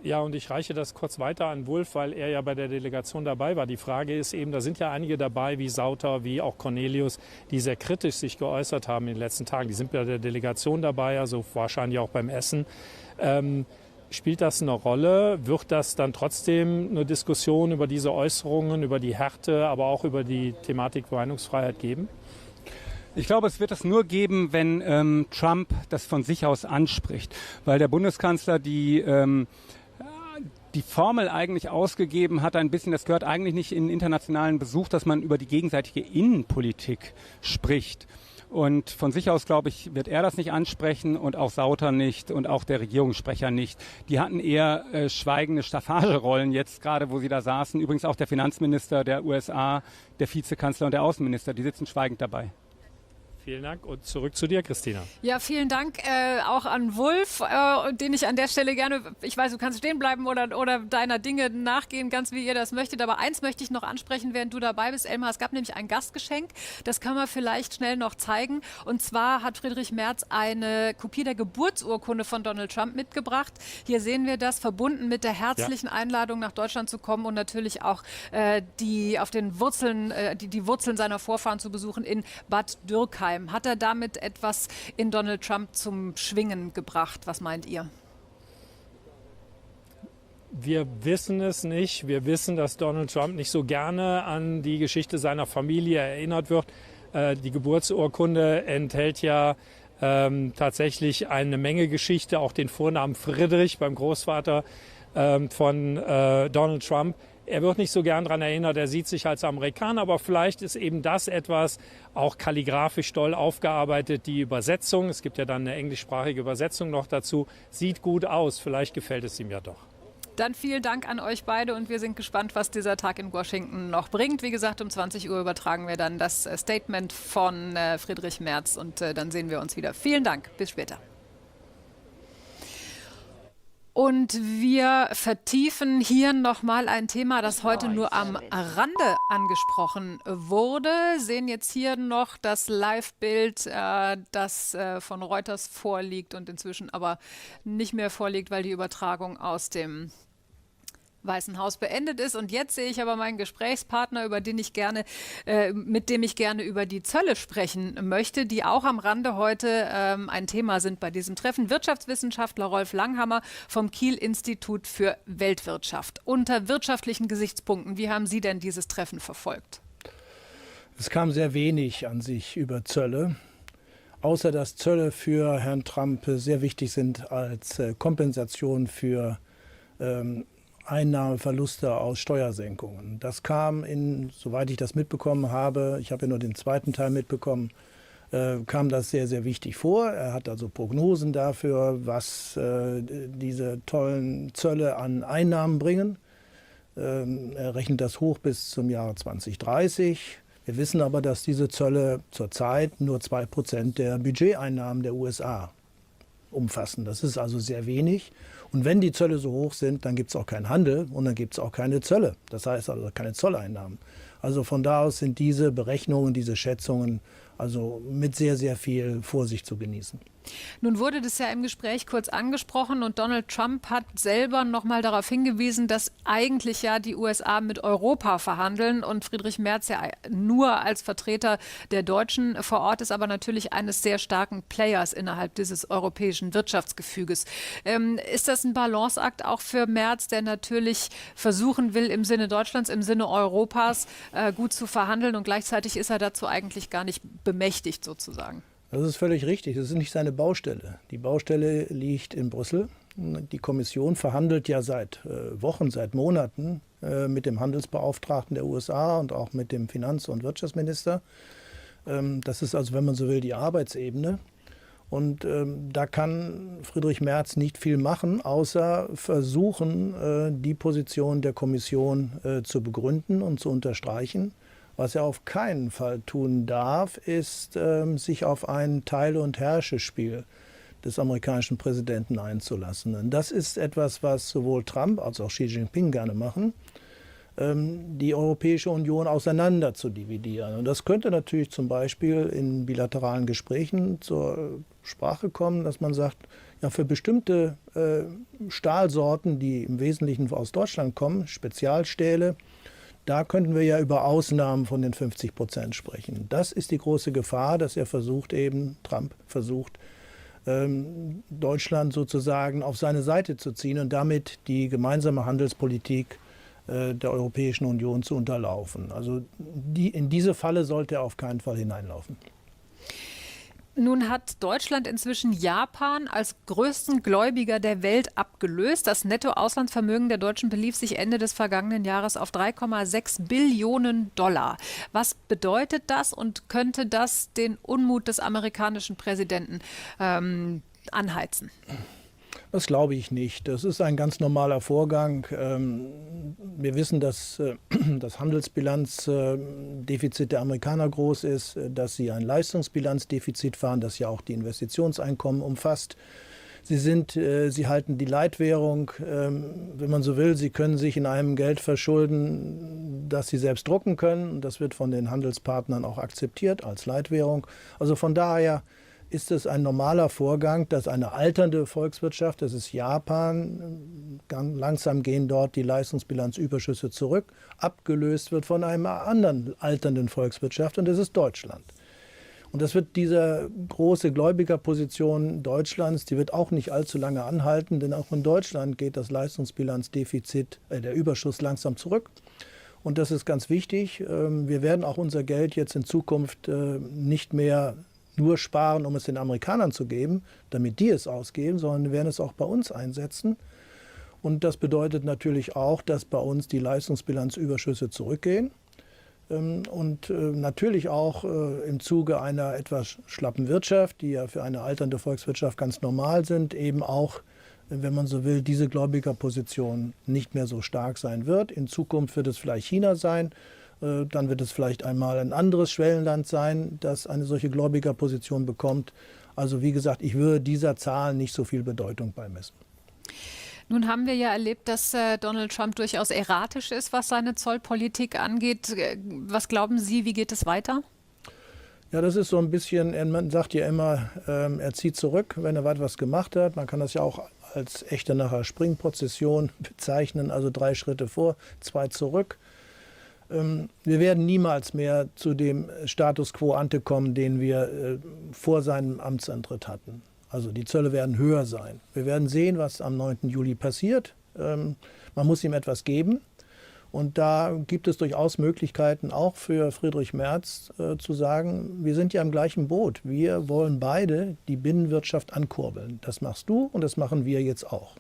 Und ich reiche das kurz weiter an Wulf, weil er ja bei der Delegation dabei war. Die Frage ist eben, da sind ja einige dabei, wie Sauter, wie auch Cornelius, die sehr kritisch sich geäußert haben in den letzten Tagen. Die sind bei der Delegation dabei, also wahrscheinlich auch beim Essen. Spielt das eine Rolle? Wird das dann trotzdem eine Diskussion über diese Äußerungen, über die Härte, aber auch über die Thematik Meinungsfreiheit geben? Ich glaube, es wird es nur geben, wenn Trump das von sich aus anspricht, weil der Bundeskanzler die Formel eigentlich ausgegeben hat, ein bisschen, das gehört eigentlich nicht in internationalen Besuch, dass man über die gegenseitige Innenpolitik spricht. Und von sich aus, glaube ich, wird er das nicht ansprechen und auch Sauter nicht und auch der Regierungssprecher nicht. Die hatten eher schweigende Staffagerollen jetzt gerade, wo sie da saßen. Übrigens auch der Finanzminister der USA, der Vizekanzler und der Außenminister, die sitzen schweigend dabei. Vielen Dank und zurück zu dir, Christina. Ja, vielen Dank auch an Wulf, den ich an der Stelle gerne, ich weiß, du kannst stehen bleiben oder deiner Dinge nachgehen, ganz wie ihr das möchtet, aber eins möchte ich noch ansprechen, während du dabei bist, Elmar, es gab nämlich ein Gastgeschenk, das können wir vielleicht schnell noch zeigen, und zwar hat Friedrich Merz eine Kopie der Geburtsurkunde von Donald Trump mitgebracht. Hier sehen wir das, verbunden mit der herzlichen Einladung, nach Deutschland zu kommen und natürlich auch die Wurzeln seiner Vorfahren zu besuchen in Bad Dürkheim. Hat er damit etwas in Donald Trump zum Schwingen gebracht? Was meint ihr? Wir wissen es nicht. Wir wissen, dass Donald Trump nicht so gerne an die Geschichte seiner Familie erinnert wird. Die Geburtsurkunde enthält ja tatsächlich eine Menge Geschichte, auch den Vornamen Friedrich beim Großvater von Donald Trump. Er wird nicht so gern daran erinnert, er sieht sich als Amerikaner, aber vielleicht ist eben das etwas, auch kalligrafisch toll aufgearbeitet, die Übersetzung, es gibt ja dann eine englischsprachige Übersetzung noch dazu, sieht gut aus, vielleicht gefällt es ihm ja doch. Dann vielen Dank an euch beide und wir sind gespannt, was dieser Tag in Washington noch bringt. Wie gesagt, um 20 Uhr übertragen wir dann das Statement von Friedrich Merz und dann sehen wir uns wieder. Vielen Dank, bis später. Und wir vertiefen hier nochmal ein Thema, das heute nur am Rande angesprochen wurde. Sehen jetzt hier noch das Live-Bild, das von Reuters vorliegt und inzwischen aber nicht mehr vorliegt, weil die Übertragung aus dem Weißen Haus beendet ist. Und jetzt sehe ich aber meinen Gesprächspartner, mit dem ich gerne über die Zölle sprechen möchte, die auch am Rande heute ein Thema sind bei diesem Treffen. Wirtschaftswissenschaftler Rolf Langhammer vom Kiel Institut für Weltwirtschaft. Unter wirtschaftlichen Gesichtspunkten, wie haben Sie denn dieses Treffen verfolgt? Es kam sehr wenig an sich über Zölle, außer dass Zölle für Herrn Trump sehr wichtig sind als Kompensation für Einnahmeverluste aus Steuersenkungen. Das kam soweit ich das mitbekommen habe, ich habe ja nur den zweiten Teil mitbekommen, kam das sehr, sehr wichtig vor. Er hat also Prognosen dafür, was diese tollen Zölle an Einnahmen bringen. Er rechnet das hoch bis zum Jahr 2030. Wir wissen aber, dass diese Zölle zurzeit nur 2% der Budgeteinnahmen der USA umfassen. Das ist also sehr wenig. Und wenn die Zölle so hoch sind, dann gibt es auch keinen Handel und dann gibt es auch keine Zölle. Das heißt also keine Zolleinnahmen. Also von da aus sind diese Berechnungen, diese Schätzungen also mit sehr, sehr viel Vorsicht zu genießen. Nun wurde das ja im Gespräch kurz angesprochen und Donald Trump hat selber noch mal darauf hingewiesen, dass eigentlich ja die USA mit Europa verhandeln und Friedrich Merz ja nur als Vertreter der Deutschen vor Ort ist, aber natürlich eines sehr starken Players innerhalb dieses europäischen Wirtschaftsgefüges. Ist das ein Balanceakt auch für Merz, der natürlich versuchen will, im Sinne Deutschlands, im Sinne Europas gut zu verhandeln und gleichzeitig ist er dazu eigentlich gar nicht bemächtigt sozusagen? Das ist völlig richtig. Das ist nicht seine Baustelle. Die Baustelle liegt in Brüssel. Die Kommission verhandelt ja seit Wochen, seit Monaten mit dem Handelsbeauftragten der USA und auch mit dem Finanz- und Wirtschaftsminister. Das ist also, wenn man so will, die Arbeitsebene. Und da kann Friedrich Merz nicht viel machen, außer versuchen, die Position der Kommission zu begründen und zu unterstreichen. Was er auf keinen Fall tun darf, ist, sich auf ein Teile- und Herrsche-Spiel des amerikanischen Präsidenten einzulassen. Und das ist etwas, was sowohl Trump als auch Xi Jinping gerne machen, die Europäische Union auseinander zu dividieren. Und das könnte natürlich zum Beispiel in bilateralen Gesprächen zur Sprache kommen, dass man sagt, ja, für bestimmte Stahlsorten, die im Wesentlichen aus Deutschland kommen, Spezialstähle, da könnten wir ja über Ausnahmen von den 50% sprechen. Das ist die große Gefahr, dass er versucht, Trump versucht, Deutschland sozusagen auf seine Seite zu ziehen und damit die gemeinsame Handelspolitik der Europäischen Union zu unterlaufen. Also in diese Falle sollte er auf keinen Fall hineinlaufen. Nun hat Deutschland inzwischen Japan als größten Gläubiger der Welt abgelöst. Das Nettoauslandsvermögen der Deutschen belief sich Ende des vergangenen Jahres auf 3,6 Billionen $. Was bedeutet das und könnte das den Unmut des amerikanischen Präsidenten anheizen? Das glaube ich nicht. Das ist ein ganz normaler Vorgang. Wir wissen, dass das Handelsbilanzdefizit der Amerikaner groß ist, dass sie ein Leistungsbilanzdefizit fahren, das ja auch die Investitionseinkommen umfasst. Sie halten die Leitwährung, wenn man so will. Sie können sich in einem Geld verschulden, das sie selbst drucken können. Das wird von den Handelspartnern auch akzeptiert als Leitwährung. Also von daher ist es ein normaler Vorgang, dass eine alternde Volkswirtschaft, das ist Japan, langsam gehen dort die Leistungsbilanzüberschüsse zurück, abgelöst wird von einer anderen alternden Volkswirtschaft und das ist Deutschland. Und das wird diese große Gläubigerposition Deutschlands, die wird auch nicht allzu lange anhalten, denn auch in Deutschland geht das Leistungsbilanzdefizit, der Überschuss langsam zurück. Und das ist ganz wichtig. Wir werden auch unser Geld jetzt in Zukunft nicht mehr nur sparen, um es den Amerikanern zu geben, damit die es ausgeben, sondern wir werden es auch bei uns einsetzen. Und das bedeutet natürlich auch, dass bei uns die Leistungsbilanzüberschüsse zurückgehen und natürlich auch im Zuge einer etwas schlappen Wirtschaft, die ja für eine alternde Volkswirtschaft ganz normal sind, eben auch, wenn man so will, diese Gläubigerposition nicht mehr so stark sein wird. In Zukunft wird es vielleicht China sein. Dann wird es vielleicht einmal ein anderes Schwellenland sein, das eine solche Gläubigerposition bekommt. Also wie gesagt, ich würde dieser Zahl nicht so viel Bedeutung beimessen. Nun haben wir ja erlebt, dass Donald Trump durchaus erratisch ist, was seine Zollpolitik angeht. Was glauben Sie, wie geht es weiter? Ja, das ist so ein bisschen, man sagt ja immer, er zieht zurück, wenn er etwas gemacht hat. Man kann das ja auch als echte nachher Springprozession bezeichnen, also 3 Schritte vor, 2 zurück. Wir werden niemals mehr zu dem Status quo ante kommen, den wir vor seinem Amtsantritt hatten. Also die Zölle werden höher sein. Wir werden sehen, was am 9. Juli passiert. Man muss ihm etwas geben. Und da gibt es durchaus Möglichkeiten, auch für Friedrich Merz zu sagen, wir sind ja im gleichen Boot. Wir wollen beide die Binnenwirtschaft ankurbeln. Das machst du und das machen wir jetzt auch.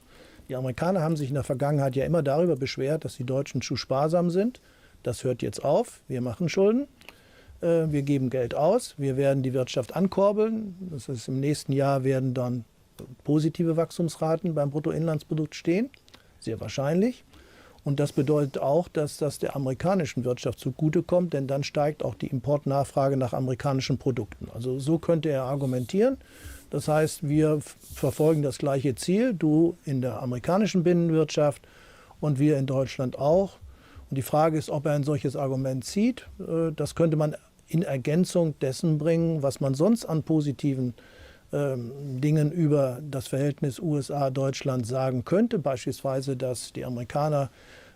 Die Amerikaner haben sich in der Vergangenheit ja immer darüber beschwert, dass die Deutschen zu sparsam sind. Das hört jetzt auf. Wir machen Schulden. Wir geben Geld aus. Wir werden die Wirtschaft ankurbeln. Das heißt, im nächsten Jahr werden dann positive Wachstumsraten beim Bruttoinlandsprodukt stehen. Sehr wahrscheinlich. Und das bedeutet auch, dass das der amerikanischen Wirtschaft zugutekommt, denn dann steigt auch die Importnachfrage nach amerikanischen Produkten. Also so könnte er argumentieren. Das heißt, wir verfolgen das gleiche Ziel, du in der amerikanischen Binnenwirtschaft und wir in Deutschland auch. Und die Frage ist, ob er ein solches Argument zieht. Das könnte man in Ergänzung dessen bringen, was man sonst an positiven Dingen über das Verhältnis USA-Deutschland sagen könnte. Beispielsweise, dass die Amerikaner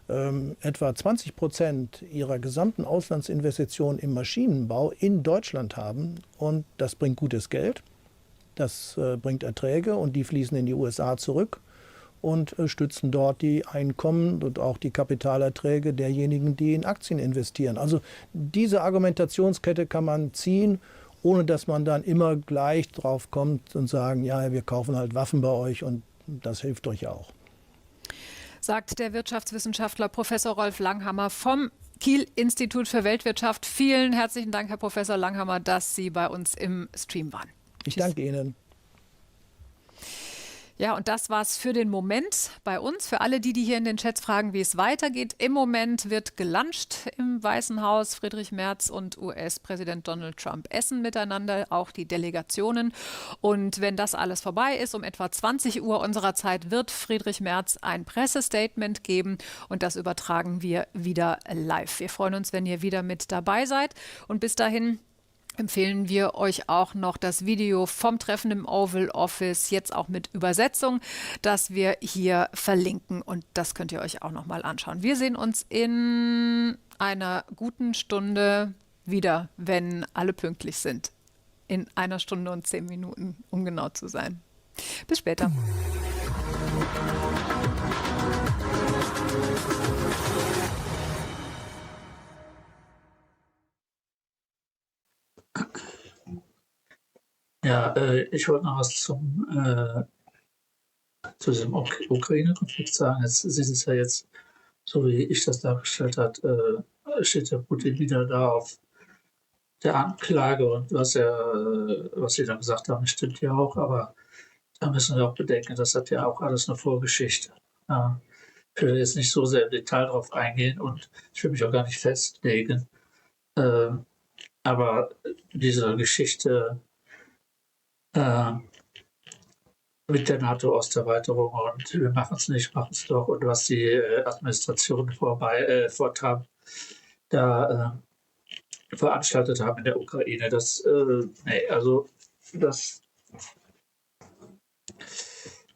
etwa 20% ihrer gesamten Auslandsinvestitionen im Maschinenbau in Deutschland haben. Und das bringt gutes Geld, das bringt Erträge und die fließen in die USA zurück und stützen dort die Einkommen und auch die Kapitalerträge derjenigen, die in Aktien investieren. Also diese Argumentationskette kann man ziehen, ohne dass man dann immer gleich drauf kommt und sagen, ja, wir kaufen halt Waffen bei euch und das hilft euch auch. Sagt der Wirtschaftswissenschaftler Professor Rolf Langhammer vom Kiel Institut für Weltwirtschaft. Vielen herzlichen Dank, Herr Professor Langhammer, dass Sie bei uns im Stream waren. Ich danke Ihnen. Ja, und das war's für den Moment bei uns. Für alle die hier in den Chats fragen, wie es weitergeht. Im Moment wird geluncht im Weißen Haus. Friedrich Merz und US-Präsident Donald Trump essen miteinander, auch die Delegationen. Und wenn das alles vorbei ist, um etwa 20 Uhr unserer Zeit, wird Friedrich Merz ein Pressestatement geben. Und das übertragen wir wieder live. Wir freuen uns, wenn ihr wieder mit dabei seid. Und bis dahin empfehlen wir euch auch noch das Video vom Treffen im Oval Office, jetzt auch mit Übersetzung, das wir hier verlinken. Und das könnt ihr euch auch noch mal anschauen. Wir sehen uns in einer guten Stunde wieder, wenn alle pünktlich sind. In 1 Stunde und 10 Minuten, um genau zu sein. Bis später. Ja, ich wollte noch was zu diesem Ukraine-Konflikt sagen. Jetzt sieht es ja jetzt, so wie ich das dargestellt habe, steht der Putin wieder da auf der Anklage und was Sie dann gesagt haben, stimmt ja auch, aber da müssen wir auch bedenken, das hat ja auch alles eine Vorgeschichte. Ja, ich will jetzt nicht so sehr im Detail darauf eingehen und ich will mich auch gar nicht festlegen, aber diese Geschichte mit der NATO-Osterweiterung und wir machen es nicht, machen es doch und was die Administration veranstaltet haben in der Ukraine, das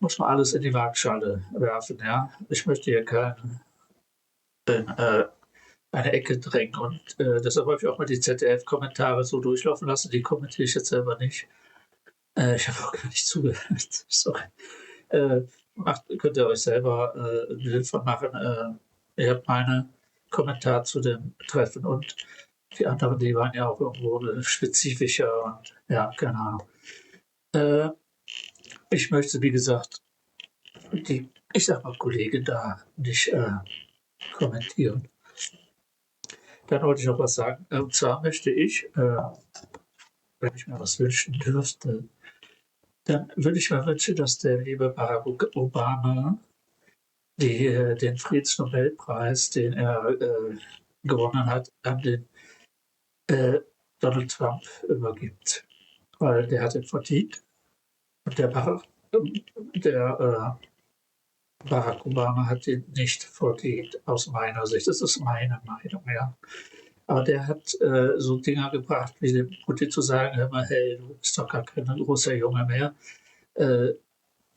muss man alles in die Waagschale werfen. Ja? Ich möchte hier eine Ecke drängen und deshalb habe ich auch mal die ZDF-Kommentare so durchlaufen lassen, die kommentiere ich jetzt selber nicht. Ich habe auch gar nicht zugehört. Sorry. Könnt ihr euch selber ein Bild von machen. Ihr habt meinen Kommentar zu dem Treffen und die anderen, die waren ja auch irgendwo spezifischer und ja, keine Ahnung. Ich möchte, wie gesagt, ich sag mal, Kollegen da nicht kommentieren. Dann wollte ich noch was sagen. Und zwar möchte ich, wenn ich mir was wünschen dürfte, dann würde ich mir wünschen, dass der liebe Barack Obama den Friedensnobelpreis, den er gewonnen hat, an den Donald Trump übergibt. Weil der hat ihn verdient. Und der Barack Obama hat ihn nicht verdient, aus meiner Sicht. Das ist meine Meinung, ja. Aber der hat so Dinger gebracht, wie dem Putin zu sagen, hör mal, hey, du bist doch gar kein großer Junge mehr.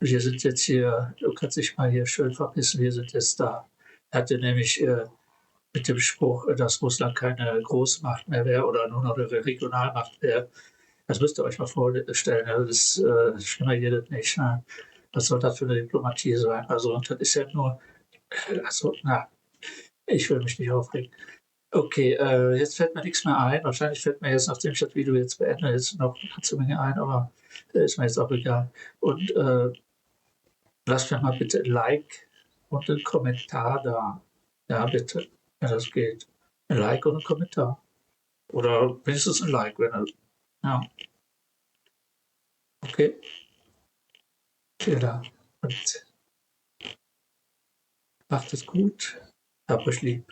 Wir sind jetzt hier, du kannst dich mal hier schön verpissen, wir sind jetzt da. Er hatte nämlich mit dem Spruch, dass Russland keine Großmacht mehr wäre oder nur noch eine Regionalmacht wäre. Das müsst ihr euch mal vorstellen. Das schlimmer geht es nicht. Ne? Was soll das für eine Diplomatie sein? Also, und das ist ja nur, ich will mich nicht aufregen. Okay, jetzt fällt mir nichts mehr ein. Wahrscheinlich fällt mir jetzt, nachdem ich das Video jetzt beende, jetzt noch eine ganze Menge ein, aber ist mir jetzt auch egal. Und lasst mir mal bitte ein Like und einen Kommentar da. Ja, bitte, wenn das geht. Ein Like und ein Kommentar. Oder wenigstens ein Like, wenn er. Ja. Okay. Vielen Dank. Und macht es gut. Hab euch lieb.